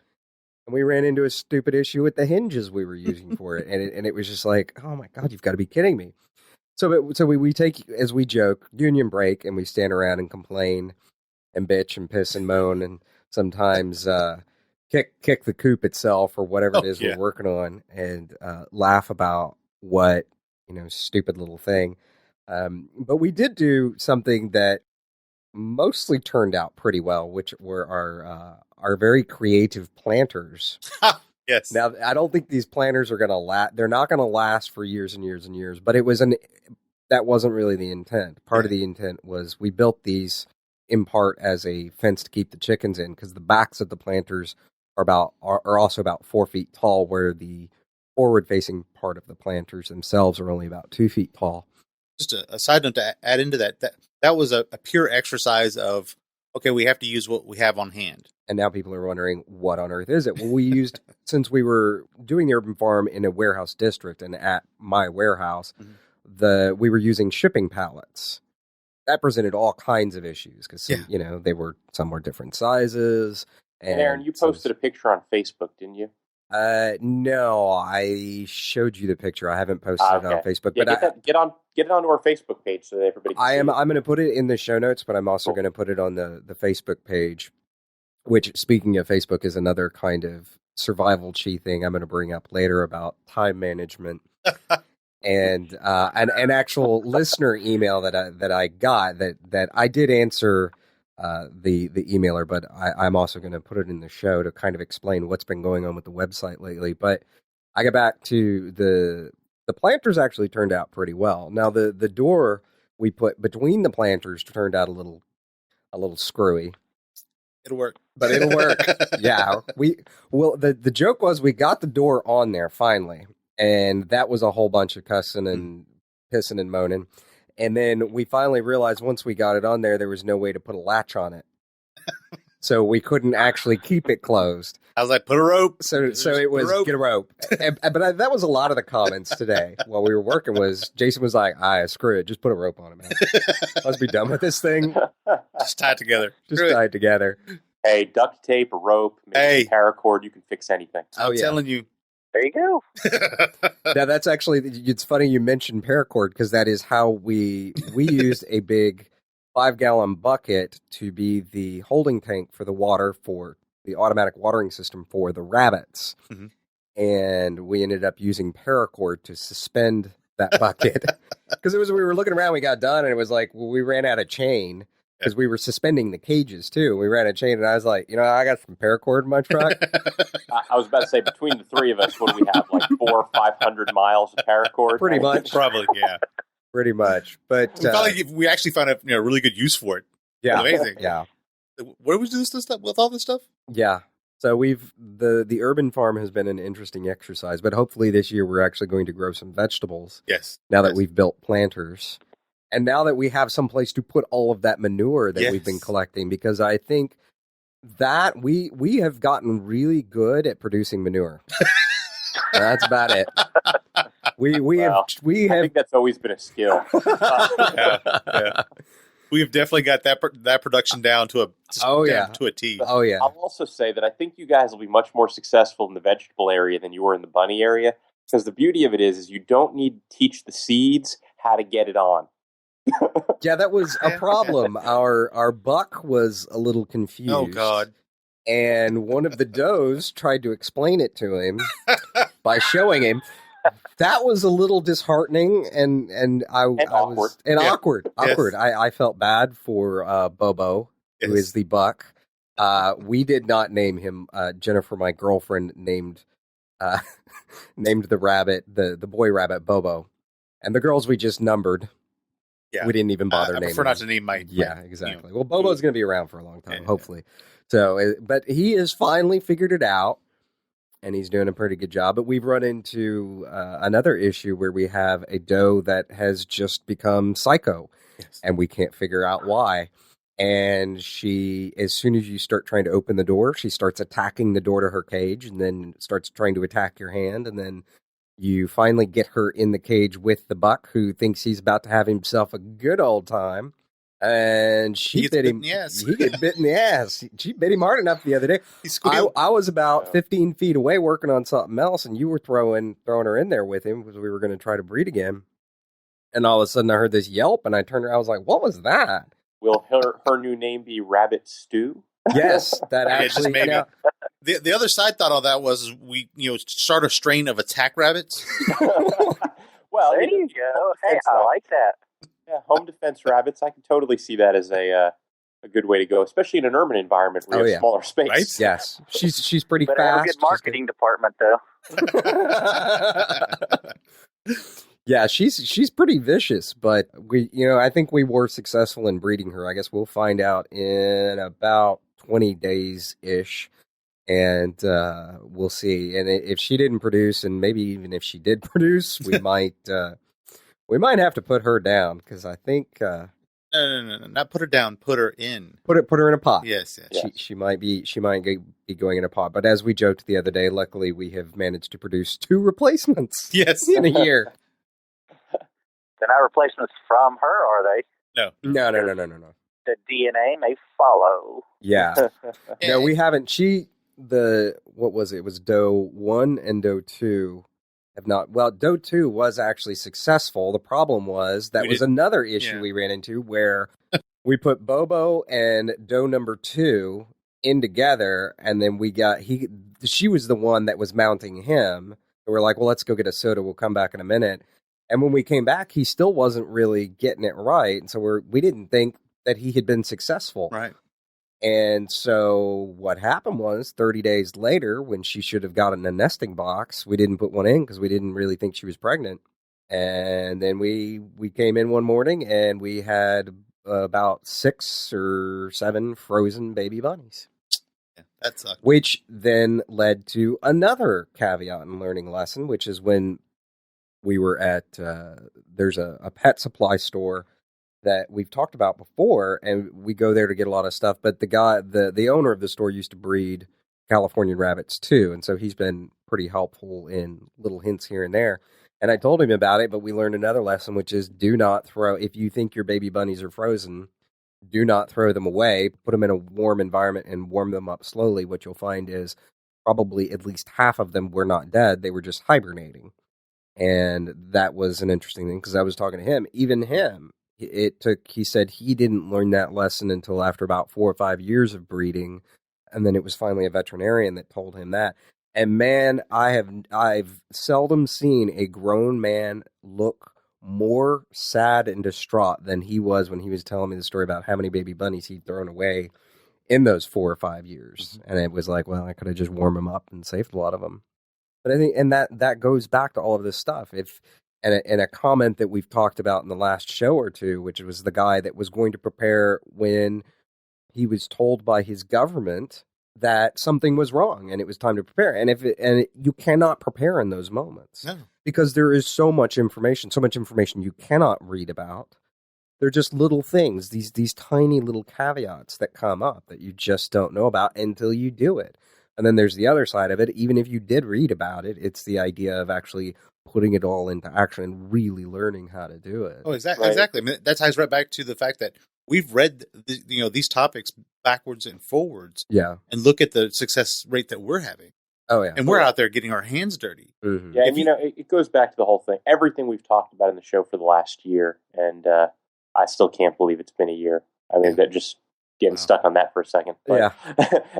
Speaker 2: And we ran into a stupid issue with the hinges we were using for it. And it was just like, oh my God, you've got to be kidding me. So we take, as we joke, union break, and we stand around and complain and bitch and piss and moan and sometimes kick the coop itself or whatever it is we're working on and laugh about what, stupid little thing. But we did do something that mostly turned out pretty well, which were our very creative planters.
Speaker 5: Yes.
Speaker 2: Now, I don't think these planters are going to last. They're not going to last for years and years and years, but that wasn't really the intent. Part of the intent was we built these in part as a fence to keep the chickens in, because the backs of the planters are also about 4 feet tall, where the forward-facing part of the planters themselves are only about 2 feet tall.
Speaker 5: Just a side note to add into that was a pure exercise of, okay, we have to use what we have on hand.
Speaker 2: And now people are wondering, what on earth is it? Well, we used, since we were doing the urban farm in a warehouse district and at my warehouse, we were using shipping pallets. That presented all kinds of issues because, some were different sizes.
Speaker 3: And Aaron, you posted a picture on Facebook, didn't you?
Speaker 2: No, I showed you the picture. I haven't posted it on Facebook.
Speaker 3: Yeah,
Speaker 2: but
Speaker 3: get it onto our Facebook page so that everybody can see it.
Speaker 2: I'm going to put it in the show notes, but I'm also going to put it on the Facebook page, which, speaking of Facebook, is another kind of survival chi thing I'm going to bring up later about time management. And an actual listener email that I got that I did answer the emailer, but I'm also going to put it in the show to kind of explain what's been going on with the website lately. But I get back to the planters actually turned out pretty well. Now the door we put between the planters turned out a little screwy.
Speaker 5: It'll work.
Speaker 2: But it'll work. Yeah. The joke was we got the door on there finally, and that was a whole bunch of cussing and pissing and moaning. And then we finally realized once we got it on there was no way to put a latch on it. So we couldn't actually keep it closed.
Speaker 5: I was like, put a rope.
Speaker 2: So it was get a rope. But that was a lot of the comments today while we were working was Jason was like, screw it. Just put a rope on it, man. Let's be done with this thing.
Speaker 5: Just tie it together.
Speaker 2: Tie it together.
Speaker 3: Hey, duct tape, a rope, maybe paracord. You can fix anything.
Speaker 5: I'm telling you.
Speaker 4: There you go.
Speaker 2: Now that's actually, it's funny you mentioned paracord because that is how we used a big 5-gallon bucket to be the holding tank for the water for the automatic watering system for the rabbits. Mm-hmm. And we ended up using paracord to suspend that bucket because we were looking around, we got done and it was like, well, we ran out of chain. Because we were suspending the cages, too. We ran a chain, and I was like, I got some paracord in my truck.
Speaker 3: I was about to say, between the three of us, what do we have, like 400 or 500 miles of paracord?
Speaker 2: Pretty much.
Speaker 5: Probably, yeah.
Speaker 2: Pretty much. But
Speaker 5: we actually found a really good use for it.
Speaker 2: Yeah.
Speaker 5: Amazing.
Speaker 2: Yeah.
Speaker 5: Where was this stuff with all this stuff?
Speaker 2: Yeah. So the urban farm has been an interesting exercise, but hopefully this year we're actually going to grow some vegetables.
Speaker 5: Yes.
Speaker 2: Now that we've built planters. And now that we have some place to put all of that manure that we've been collecting, because I think that we have gotten really good at producing manure. That's about it. We have.
Speaker 3: I think that's always been a skill.
Speaker 5: Yeah. We have definitely got that production down to a T.
Speaker 2: Oh yeah.
Speaker 3: I'll also say that I think you guys will be much more successful in the vegetable area than you were in the bunny area, because the beauty of it is you don't need to teach the seeds how to get it on.
Speaker 2: Yeah, that was a problem. Our buck was a little confused.
Speaker 5: Oh, God.
Speaker 2: And one of the does tried to explain it to him by showing him. That was a little disheartening and awkward. Awkward. Yes. I felt bad for Bobo, who is the buck. We did not name him. Jennifer, my girlfriend, named uh, named the rabbit, the boy rabbit, Bobo. And the girls we just numbered.
Speaker 5: Yeah.
Speaker 2: We didn't even bother
Speaker 5: I
Speaker 2: naming
Speaker 5: prefer not
Speaker 2: them.
Speaker 5: to name my
Speaker 2: Yeah,
Speaker 5: my,
Speaker 2: exactly.
Speaker 5: you know,
Speaker 2: Well, Bobo's going to be around for a long time,
Speaker 5: Yeah.
Speaker 2: hopefully. So, but he has finally figured it out, and he's doing a pretty good job. But we've run into another issue where we have a doe that has just become psycho,
Speaker 5: Yes.
Speaker 2: and we can't figure out why. And she, as soon as you start trying to open the door, she starts attacking the door to her cage, and then starts trying to attack your hand, and then you finally get her in the cage with the buck, who thinks he's about to have himself a good old time. And she bit him.
Speaker 5: Yes.
Speaker 2: He get bit in the ass. She bit him hard enough the other day.
Speaker 5: He squealed.
Speaker 2: I was about 15 feet away working on something else, and you were throwing her in there with him because we were going to try to breed again. And all of a sudden, I heard this yelp, and I turned around. I was like, "What was that?"
Speaker 3: Will her new name be Rabbit Stew?
Speaker 2: Yes, that
Speaker 5: Yeah, just
Speaker 2: actually.
Speaker 5: maybe.
Speaker 2: Now,
Speaker 5: The other side thought of that was we start a strain of attack rabbits.
Speaker 3: Well,
Speaker 4: There you go. Hey, I like that.
Speaker 3: Yeah, home defense rabbits. I can totally see that as a good way to go, especially in an urban environment where you have smaller space.
Speaker 5: Right?
Speaker 2: yes, she's pretty
Speaker 4: But I have a
Speaker 2: fast.
Speaker 4: good marketing department, though.
Speaker 2: Yeah, she's pretty vicious, but I think we were successful in breeding her. I guess we'll find out in about 20 days ish, and we'll see. And if she didn't produce, and maybe even if she did produce, we might have to put her down because I think
Speaker 5: No, not put her down. Put her in.
Speaker 2: put her in a pot.
Speaker 5: Yes.
Speaker 2: She might be going in a pot. But as we joked the other day, luckily we have managed to produce 2 replacements.
Speaker 5: Yes.
Speaker 2: In a year.
Speaker 4: They're not replacements from her, are they?
Speaker 2: No.
Speaker 4: The DNA may follow.
Speaker 2: Yeah. No, we haven't. What was it? It was Doe 1 and Doe 2 have not. Well, Doe 2 was actually successful. The problem was that was another issue we ran into where we put Bobo and Doe number 2 in together, and then she was the one that was mounting him. We're like, well, let's go get a soda. We'll come back in a minute. And when we came back, he still wasn't really getting it right. And so we didn't think that he had been successful.
Speaker 5: Right.
Speaker 2: And so what happened was 30 days later, when she should have gotten a nesting box, we didn't put one in because we didn't really think she was pregnant. And then we came in one morning and we had about 6 or 7 frozen baby bunnies.
Speaker 5: Yeah, that sucked.
Speaker 2: Which then led to another caveat and learning lesson, which is when we were at, there's a pet supply store that we've talked about before, and we go there to get a lot of stuff. But the owner of the store used to breed Californian rabbits too, and so he's been pretty helpful in little hints here and there. And I told him about it, but we learned another lesson, which is do not throw, if you think your baby bunnies are frozen, do not throw them away. Put them in a warm environment and warm them up slowly. What you'll find is probably at least half of them were not dead. They were just hibernating. And that was an interesting thing because I was talking to him. Even him, he said he didn't learn that lesson until after about 4 or 5 years of breeding. And then it was finally a veterinarian that told him that. And man, I've seldom seen a grown man look more sad and distraught than he was when he was telling me the story about how many baby bunnies he'd thrown away in those 4 or 5 years. And it was like, well, I could have just warmed them up and saved a lot of them. But I think, and that goes back to all of this stuff. And a comment that we've talked about in the last show or two, which was the guy that was going to prepare when he was told by his government that something was wrong and it was time to prepare. And you cannot prepare in those moments.
Speaker 5: No.
Speaker 2: Because there is so much information you cannot read about. They're just little things, these tiny little caveats that come up that you just don't know about until you do it. And then there's the other side of it. Even if you did read about it, it's the idea of actually putting it all into action and really learning how to do it.
Speaker 5: Oh, exactly.
Speaker 3: Right.
Speaker 5: Exactly. I mean, that ties right back to the fact that we've read these topics backwards and forwards.
Speaker 2: Yeah.
Speaker 5: And look at the success rate that we're having.
Speaker 2: Oh, yeah.
Speaker 5: And we're out there getting our hands dirty.
Speaker 2: Mm-hmm.
Speaker 3: Yeah, and it goes back to the whole thing. Everything we've talked about in the show for the last year, and I still can't believe it's been a year. I mean, that just getting stuck on that for a second. But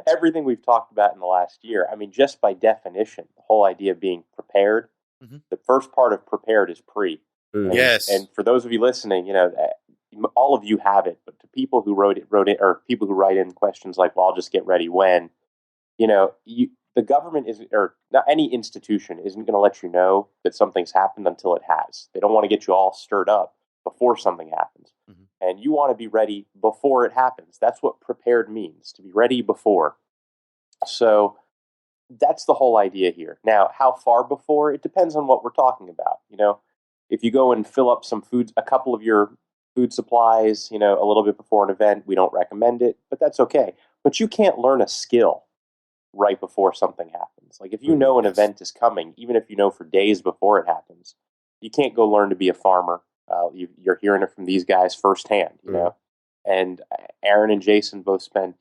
Speaker 3: everything we've talked about in the last year, I mean, just by definition, the whole idea of being prepared, the first part of prepared is pre.
Speaker 2: Mm-hmm.
Speaker 5: Yes.
Speaker 3: And for those of you listening, all of you have it, but to people who wrote in, or people who write in questions like, well, I'll just get ready when, the government is, or not any institution isn't going to let you know that something's happened until it has. They don't want to get you all stirred up before something happens. Mm-hmm. And you want to be ready before it happens. That's what prepared means, to be ready before. So that's the whole idea here. Now, how far before? It depends on what we're talking about. If you go and fill up some food, a couple of your food supplies, a little bit before an event, we don't recommend it, but that's okay. But you can't learn a skill right before something happens. Like if you know an event is coming, even if you know for days before it happens, you can't go learn to be a farmer. You're hearing it from these guys firsthand, know. And Aaron and Jason both spent,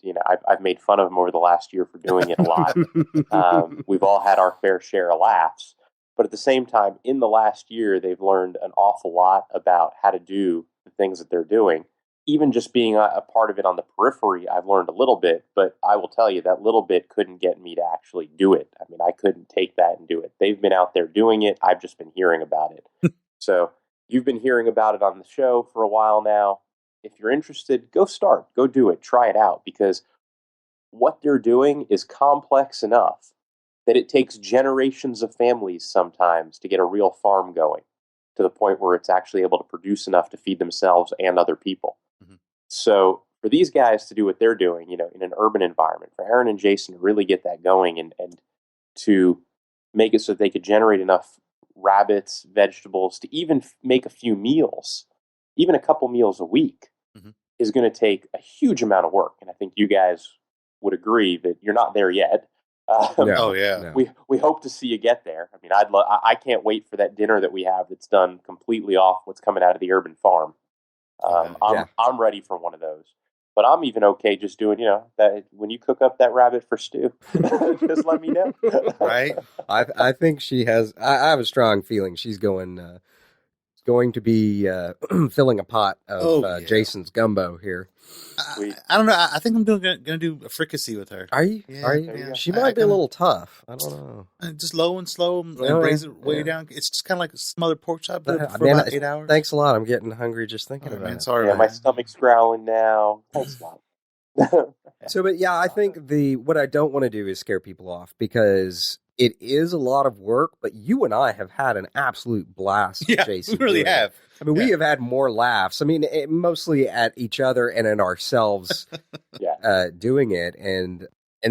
Speaker 3: I've made fun of them over the last year for doing it a lot. We've all had our fair share of laughs. But at the same time, in the last year, they've learned an awful lot about how to do the things that they're doing. Even just being a part of it on the periphery, I've learned a little bit, but I will tell you that little bit couldn't get me to actually do it. I mean, I couldn't take that and do it. They've been out there doing it. I've just been hearing about it. So you've been hearing about it on the show for a while now. If you're interested, go do it, try it out, because what they're doing is complex enough that it takes generations of families sometimes to get a real farm going to the point where it's actually able to produce enough to feed themselves and other people. Mm-hmm. So for these guys to do what they're doing, in an urban environment, for Aaron and Jason to really get that going and to make it so that they could generate enough rabbits, vegetables, to even make a few meals, even a couple meals a week, is going to take a huge amount of work. And I think you guys would agree that you're not there yet. We hope to see you get there. I mean, I can't wait for that dinner that we have that's done completely off what's coming out of the urban farm. I'm ready for one of those. But I'm even okay just doing, that when you cook up that rabbit for stew, just let me know.
Speaker 2: Right? I think she has. I have a strong feeling she's going to be filling a pot of Jason's gumbo here.
Speaker 5: I don't know. I think I'm going to do a fricassee with her.
Speaker 2: Are you?
Speaker 5: Yeah,
Speaker 2: Are you? Yeah. She might be a little tough. I don't know.
Speaker 5: Just low and slow and raise it way down. It's just kind of like a smothered pork chop for about 8 hours.
Speaker 2: Thanks a lot. I'm getting hungry just thinking about it.
Speaker 5: Sorry,
Speaker 3: my stomach's growling now. Thanks a lot.
Speaker 2: I think what I don't want to do is scare people off, because it is a lot of work, but you and I have had an absolute blast, Jason.
Speaker 5: We really have.
Speaker 2: I mean, we have had more laughs. I mean, mostly at each other and at ourselves doing it. And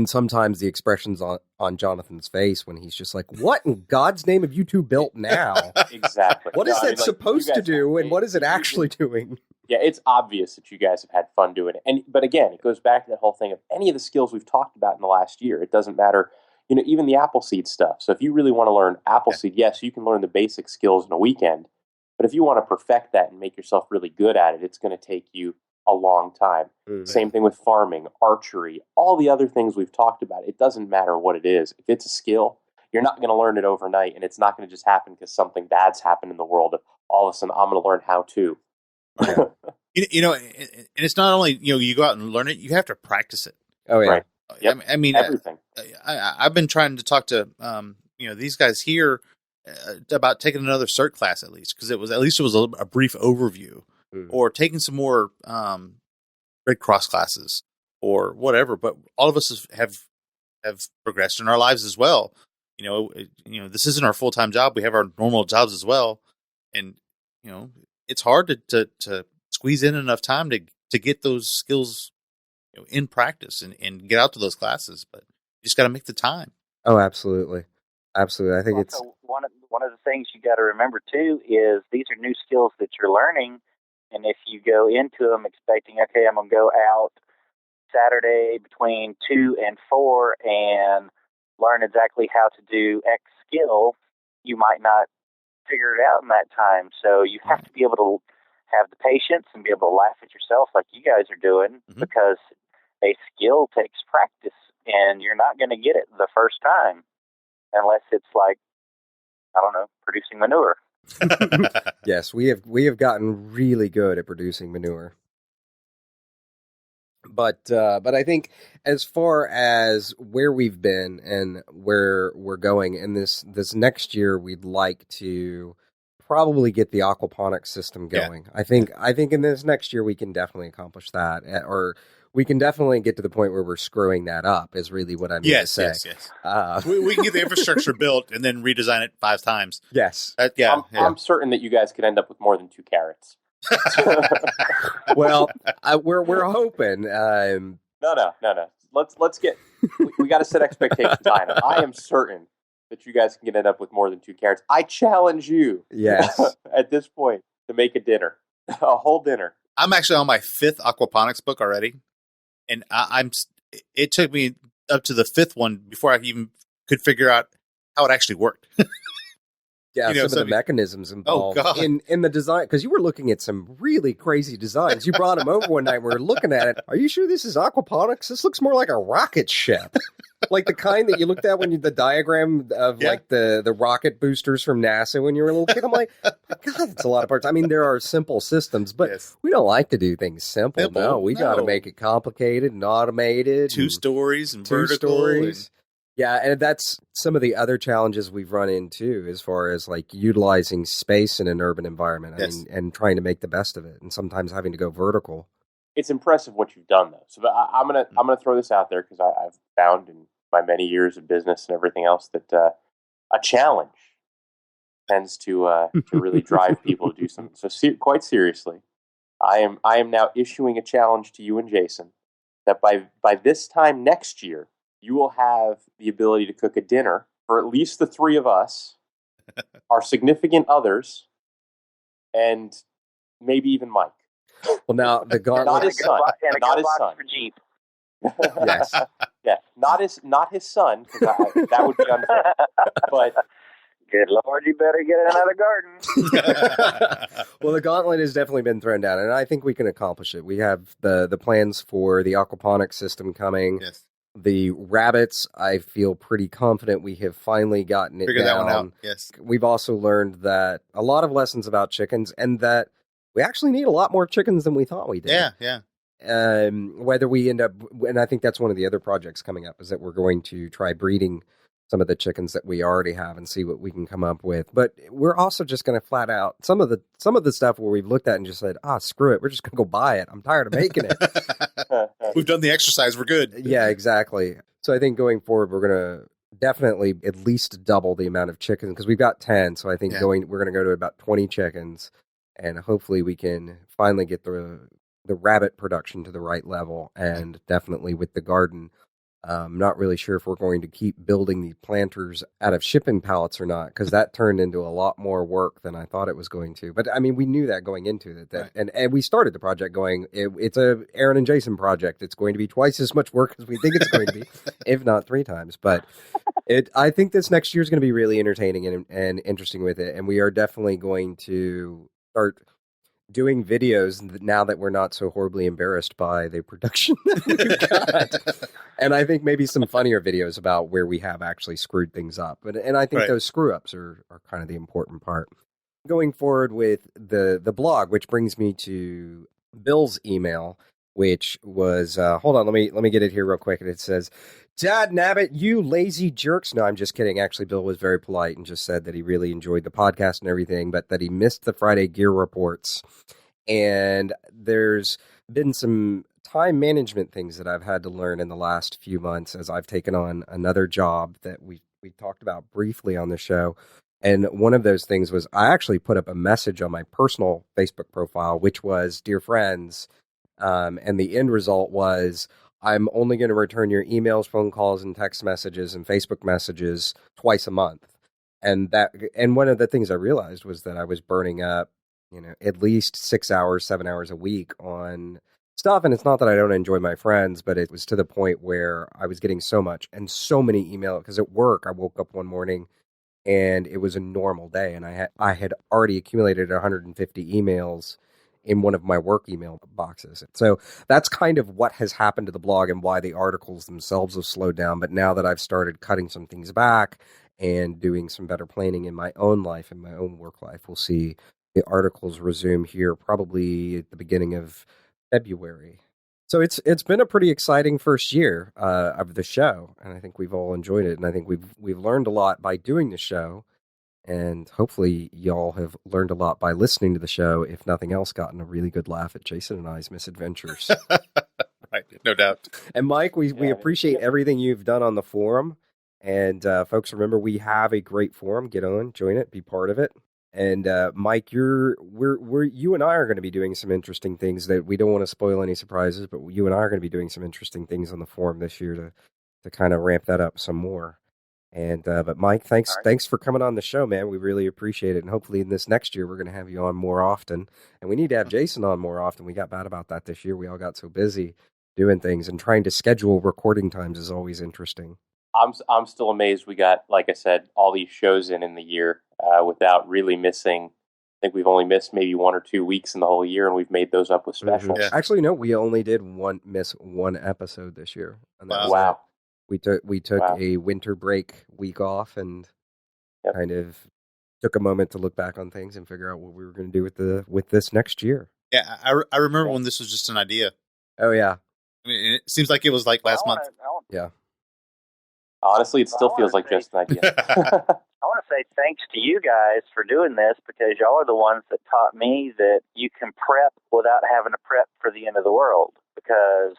Speaker 2: sometimes the expressions on Jonathan's face when he's just like, what in God's name have you two built now?
Speaker 3: Exactly.
Speaker 2: What is that supposed to do, and what is it actually doing?
Speaker 3: Yeah, it's obvious that you guys have had fun doing it. But again, it goes back to that whole thing of any of the skills we've talked about in the last year. It doesn't matter, even the Appleseed stuff. So if you really want to learn Appleseed, yes, you can learn the basic skills in a weekend. But if you want to perfect that and make yourself really good at it, it's going to take you a long time. Mm-hmm. Same thing with farming, archery, all the other things we've talked about. It doesn't matter what it is. If it's a skill, you're not going to learn it overnight, and it's not going to just happen because something bad's happened in the world. All of a sudden, I'm going to learn how to.
Speaker 5: Yeah. And it's not only, you go out and learn it, you have to practice it.
Speaker 2: Oh, yeah.
Speaker 3: Right. Yep.
Speaker 5: I mean,
Speaker 3: everything.
Speaker 5: I've been trying to talk to, these guys here about taking another CERT class at least, because it was a brief overview, or taking some more Red Cross classes or whatever. But all of us have progressed in our lives as well. This isn't our full-time job. We have our normal jobs as well, and it's hard to squeeze in enough time to get those skills in practice and get out to those classes. But you just got to make the time.
Speaker 2: Oh, absolutely. Absolutely. I think it's
Speaker 4: one of the things you got to remember too is these are new skills that you're learning, and if you go into them expecting, okay, I'm going to go out Saturday between 2 and 4 and learn exactly how to do X skill, you might not figure it out in that time. So you have to be able to have the patience and be able to laugh at yourself like you guys are doing, because a skill takes practice, and you're not going to get it the first time unless it's like, I don't know, producing manure.
Speaker 2: Yes, we have gotten really good at producing manure. But I think as far as where we've been and where we're going in this next year, we'd like to probably get the aquaponics system going. Yeah. I think in this next year we can definitely accomplish that, or we can definitely get to the point where we're screwing that up. Is really what I mean to say.
Speaker 5: Yes. We can get the infrastructure built and then redesign it 5 times.
Speaker 2: Yes.
Speaker 3: I'm certain that you guys could end up with more than 2 carrots.
Speaker 2: Well, we're hoping.
Speaker 3: No. Let's get. We got to set expectations high enough. I am certain that you guys can end up with more than 2 carrots. I challenge you.
Speaker 2: Yes.
Speaker 3: At this point, to make a dinner, a whole dinner.
Speaker 5: I'm actually on my 5th aquaponics book already, and it took me up to the 5th one before I even could figure out how it actually worked.
Speaker 2: Yeah, some of the mechanisms involved in the design, because you were looking at some really crazy designs. You brought them over one night. We were looking at it. Are you sure this is aquaponics? This looks more like a rocket ship, like the kind that you looked at when the diagram of like the rocket boosters from NASA when you were a little kid. I'm like, my God, that's a lot of parts. I mean, there are simple systems, but we don't like to do things simple. No, we got to make it complicated and automated.
Speaker 5: 2 stories and
Speaker 2: 2
Speaker 5: vertical
Speaker 2: stories. Yeah, and that's some of the other challenges we've run into as far as like utilizing space in an urban environment. I mean, and trying to make the best of it, and sometimes having to go vertical.
Speaker 3: It's impressive what you've done, though. So I'm gonna throw this out there because I've found in my many years of business and everything else that a challenge tends to really drive people to do something. So quite seriously, I am now issuing a challenge to you and Jason that by this time next year, you will have the ability to cook a dinner for at least the 3 of us, our significant others, and maybe even Mike.
Speaker 2: Well, now the gauntlet,
Speaker 3: not his son, not his son.
Speaker 4: For Jeep.
Speaker 2: Yes,
Speaker 3: yeah, not his son, because that would be unfair. But
Speaker 4: good Lord, you better get another garden.
Speaker 2: Well, the gauntlet has definitely been thrown down, and I think we can accomplish it. We have the plans for the aquaponics system coming.
Speaker 5: Yes.
Speaker 2: The rabbits, I feel pretty confident we have finally gotten it
Speaker 5: Figure
Speaker 2: down.
Speaker 5: that one out. Yes.
Speaker 2: We've also learned that a lot of lessons about chickens, and that we actually need a lot more chickens than we thought we did.
Speaker 5: Yeah.
Speaker 2: Whether we end up, and I think that's one of the other projects coming up, is that we're going to try breeding some of the chickens that we already have and see what we can come up with. But we're also just going to flat out some of the stuff where we've looked at and just said, screw it, we're just going to go buy it. I'm tired of making it.
Speaker 5: We've done the exercise. We're good.
Speaker 2: Yeah, exactly. So I think going forward, we're going to definitely at least double the amount of chickens, because we've got 10. So I think we're going to go to about 20 chickens, and hopefully we can finally get the rabbit production to the right level, and definitely with the garden. I'm not really sure if we're going to keep building the planters out of shipping pallets or not, because that turned into a lot more work than I thought it was going to. But I mean, we knew that going into it,
Speaker 5: Right.
Speaker 2: and we started the project going, it's a Aaron and Jason project. It's going to be twice as much work as we think it's going to be, if not 3 times. But I think this next year is going to be really entertaining and interesting with it, and we are definitely going to start doing videos now that we're not so horribly embarrassed by the production that we've got. And I think maybe some funnier videos about where we have actually screwed things up. And I think those screw ups are kind of the important part. Going forward with the blog, which brings me to Bill's email, which was, hold on, let me get it here real quick. And it says, Dad Nabbit, you lazy jerks. No, I'm just kidding. Actually, Bill was very polite and just said that he really enjoyed the podcast and everything, but that he missed the Friday gear reports. And there's been some time management things that I've had to learn in the last few months as I've taken on another job that we talked about briefly on the show. And one of those things was I actually put up a message on my personal Facebook profile, which was, Dear friends, and the end result was, I'm only going to return your emails, phone calls, and text messages and Facebook messages twice a month. And one of the things I realized was that I was burning up, at least 6 hours, 7 hours a week on stuff. And it's not that I don't enjoy my friends, but it was to the point where I was getting so much and so many emails, because at work, I woke up one morning and it was a normal day. And I had already accumulated 150 emails in one of my work email boxes. So that's kind of what has happened to the blog and why the articles themselves have slowed down. But now that I've started cutting some things back and doing some better planning in my own life and my own work life, we'll see the articles resume here probably at the beginning of February. So it's been a pretty exciting first year of the show, and I think we've all enjoyed it. And I think we've learned a lot by doing the show. And hopefully y'all have learned a lot by listening to the show, if nothing else, gotten a really good laugh at Jason and I's misadventures.
Speaker 5: Right. No doubt.
Speaker 2: And Mike, we appreciate everything you've done on the forum. And folks, remember, we have a great forum. Get on, join it, be part of it. And Mike, you and I are going to be doing some interesting things that we don't want to spoil any surprises, but you and I are going to be doing some interesting things on the forum this year to kind of ramp that up some more. And but Mike, thanks for coming on the show, man. We really appreciate it. And hopefully in this next year, we're going to have you on more often. And we need to have Jason on more often. We got bad about that this year. We all got so busy doing things, and trying to schedule recording times is always interesting.
Speaker 3: I'm still amazed we got, like I said, all these shows in the year without really missing. I think we've only missed maybe 1 or 2 weeks in the whole year, and we've made those up with specials.
Speaker 5: Yeah.
Speaker 2: Actually, no, we only did miss one episode this year. And that was
Speaker 3: Wow.
Speaker 2: it. We took a winter break week off and kind of took a moment to look back on things and figure out what we were going to do with this next year.
Speaker 5: Yeah, I remember when this was just an idea.
Speaker 2: Oh yeah.
Speaker 5: I mean, it seems like it was like last month.
Speaker 2: Yeah.
Speaker 3: Honestly, it still feels like just an idea.
Speaker 4: I want to say thanks to you guys for doing this, because y'all are the ones that taught me that you can prep without having to prep for the end of the world, because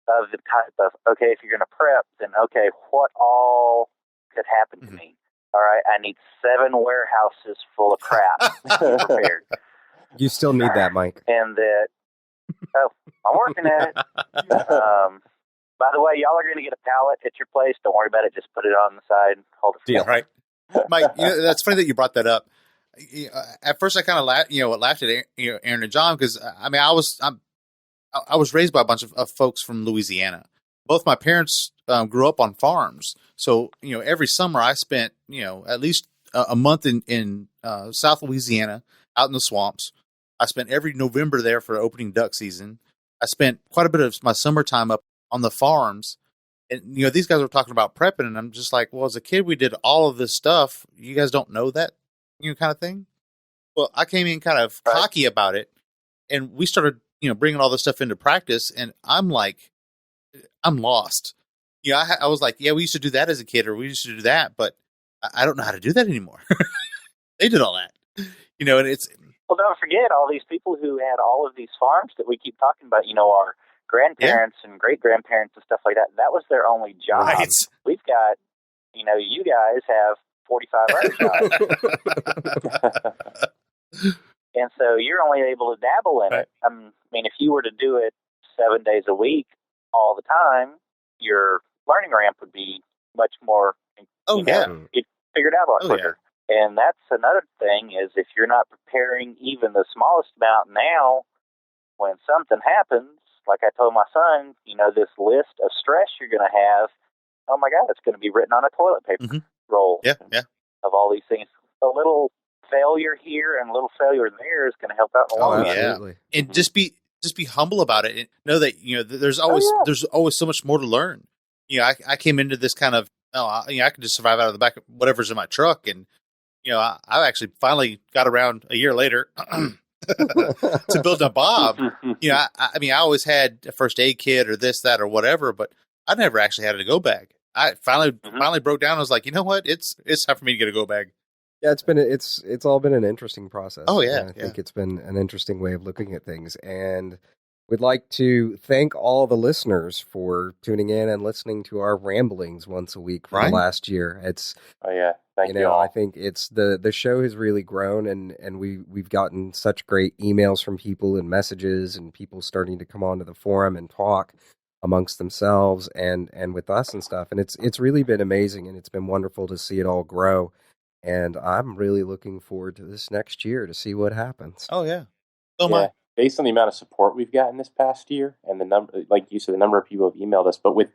Speaker 4: of the type of, okay, if you're going to prep, then okay, what all could happen to me? All right, I need 7 warehouses full of crap to be prepared.
Speaker 2: You still need that, Mike.
Speaker 4: And that, I'm working at it. By the way, y'all are going to get a pallet at your place. Don't worry about it. Just put it on the side and hold it.
Speaker 5: Deal, right? Mike, that's funny that you brought that up. At first, I kind of laughed at Aaron and John, because I mean, I was raised by a bunch of folks from Louisiana. Both my parents grew up on farms, so every summer I spent at least a month in South Louisiana, out in the swamps. I spent every November there for opening duck season. I spent quite a bit of my summertime up on the farms. And, these guys were talking about prepping, and I'm just like, well, as a kid, we did all of this stuff. You guys don't know that, kind of thing. Well, I came in kind of cocky about it, and we started, bringing all this stuff into practice, and I'm like, I'm lost. I was like, yeah, we used to do that as a kid, or we used to do that, but I don't know how to do that anymore. They did all that, and it's.
Speaker 4: Well, don't forget all these people who had all of these farms that we keep talking about, our grandparents and great-grandparents and stuff like that. That was their only job.
Speaker 5: Right.
Speaker 4: We've got, you guys have 45 hour jobs. And so you're only able to dabble in it. I mean, if you were to do it 7 days a week all the time, your learning ramp would be much more, you'd figure it out a lot quicker. Yeah. And that's another thing, is if you're not preparing even the smallest amount now, when something happens, like I told my son, this list of stress you're going to have, oh my God, it's going to be written on a toilet paper roll.
Speaker 5: Yeah.
Speaker 4: Of all these things. A little failure here and a little failure there is going to help out in the long run.
Speaker 2: Absolutely.
Speaker 5: And just be humble about it, and know that there's always so much more to learn. I came into this kind of I can just survive out of the back of whatever's in my truck, and I actually finally got around a year later to build a Bob. I mean, I always had a first aid kit or this, that, or whatever, but I never actually had a go bag. I finally broke down. I was like, you know what? It's time for me to get a go bag.
Speaker 2: Yeah, it's all been an interesting process.
Speaker 5: Oh yeah,
Speaker 2: I think it's been an interesting way of looking at things, and we'd like to thank all the listeners for tuning in and listening to our ramblings once a week for the last year. It's
Speaker 3: thank you all.
Speaker 2: I think it's the show has really grown, and we've gotten such great emails from people and messages, and people starting to come onto the forum and talk amongst themselves and with us and stuff, and it's really been amazing, and it's been wonderful to see it all grow. And I'm really looking forward to this next year to see what happens.
Speaker 5: Oh yeah, my.
Speaker 3: Based on the amount of support we've gotten this past year, and the number, like you said, the number of people have emailed us, but with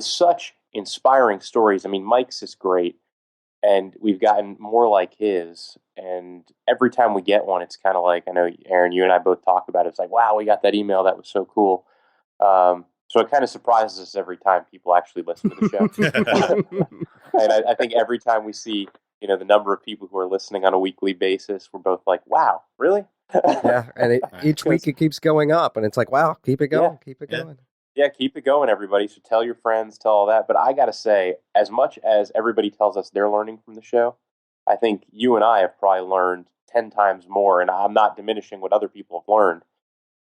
Speaker 3: such inspiring stories. I mean, Mike's is great, and we've gotten more like his. And every time we get one, it's kind of like, I know Aaron, you and I both talk about it. It's like, wow, we got that email. That was so cool. So it kind of surprises us every time people actually listen to the show. And I think every time we see, the number of people who are listening on a weekly basis, we're both like, wow, really?
Speaker 2: Yeah, and each week it keeps going up, and it's like, wow, keep it going, keep it going.
Speaker 3: Yeah, keep it going, everybody. So tell your friends, tell all that. But I got to say, as much as everybody tells us they're learning from the show, I think you and I have probably learned 10 times more, and I'm not diminishing what other people have learned,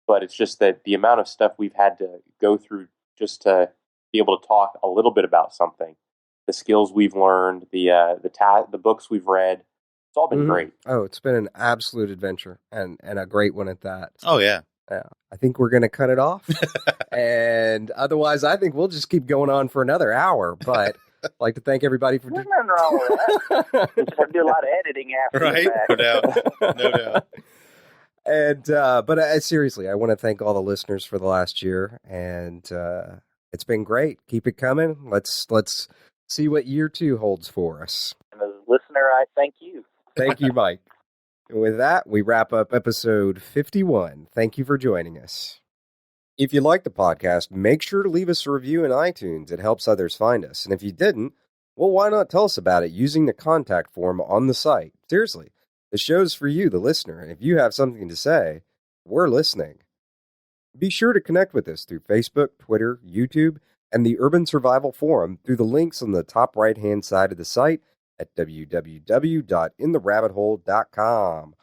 Speaker 3: but it's just that the amount of stuff we've had to go through just to be able to talk a little bit about something. The skills we've learned, the books we've read, it's all been great.
Speaker 2: Oh, it's been an absolute adventure and a great one at that.
Speaker 5: Oh, yeah.
Speaker 2: Yeah. I think we're going to cut it off. And otherwise, I think we'll just keep going on for another hour. But I'd like to thank everybody for...
Speaker 4: There's nothing wrong with that. You just have to do a lot of editing after
Speaker 5: Right?
Speaker 4: the fact.
Speaker 5: No doubt.
Speaker 2: And but seriously, I want to thank all the listeners for the last year, and it's been great. Keep it coming. Let's see what year 2 holds for us.
Speaker 4: And as a listener, I thank you.
Speaker 2: Thank you, Mike. And with that, we wrap up episode 51. Thank you for joining us. If you like the podcast, make sure to leave us a review in iTunes. It helps others find us. And if you didn't, well, why not tell us about it using the contact form on the site? Seriously. The show's for you, the listener, and if you have something to say, we're listening. Be sure to connect with us through Facebook, Twitter, YouTube, and the Urban Survival Forum through the links on the top right-hand side of the site at www.intherabbithole.com.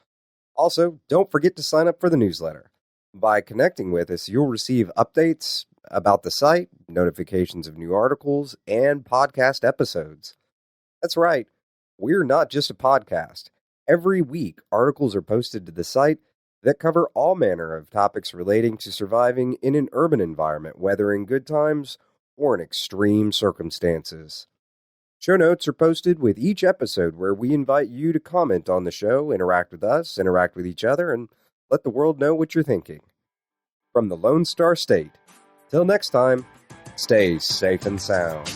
Speaker 2: Also, don't forget to sign up for the newsletter. By connecting with us, you'll receive updates about the site, notifications of new articles, and podcast episodes. That's right, we're not just a podcast. Every week, articles are posted to the site that cover all manner of topics relating to surviving in an urban environment, whether in good times or in extreme circumstances. Show notes are posted with each episode where we invite you to comment on the show, interact with us, interact with each other, and let the world know what you're thinking. From the Lone Star State, till next time, stay safe and sound.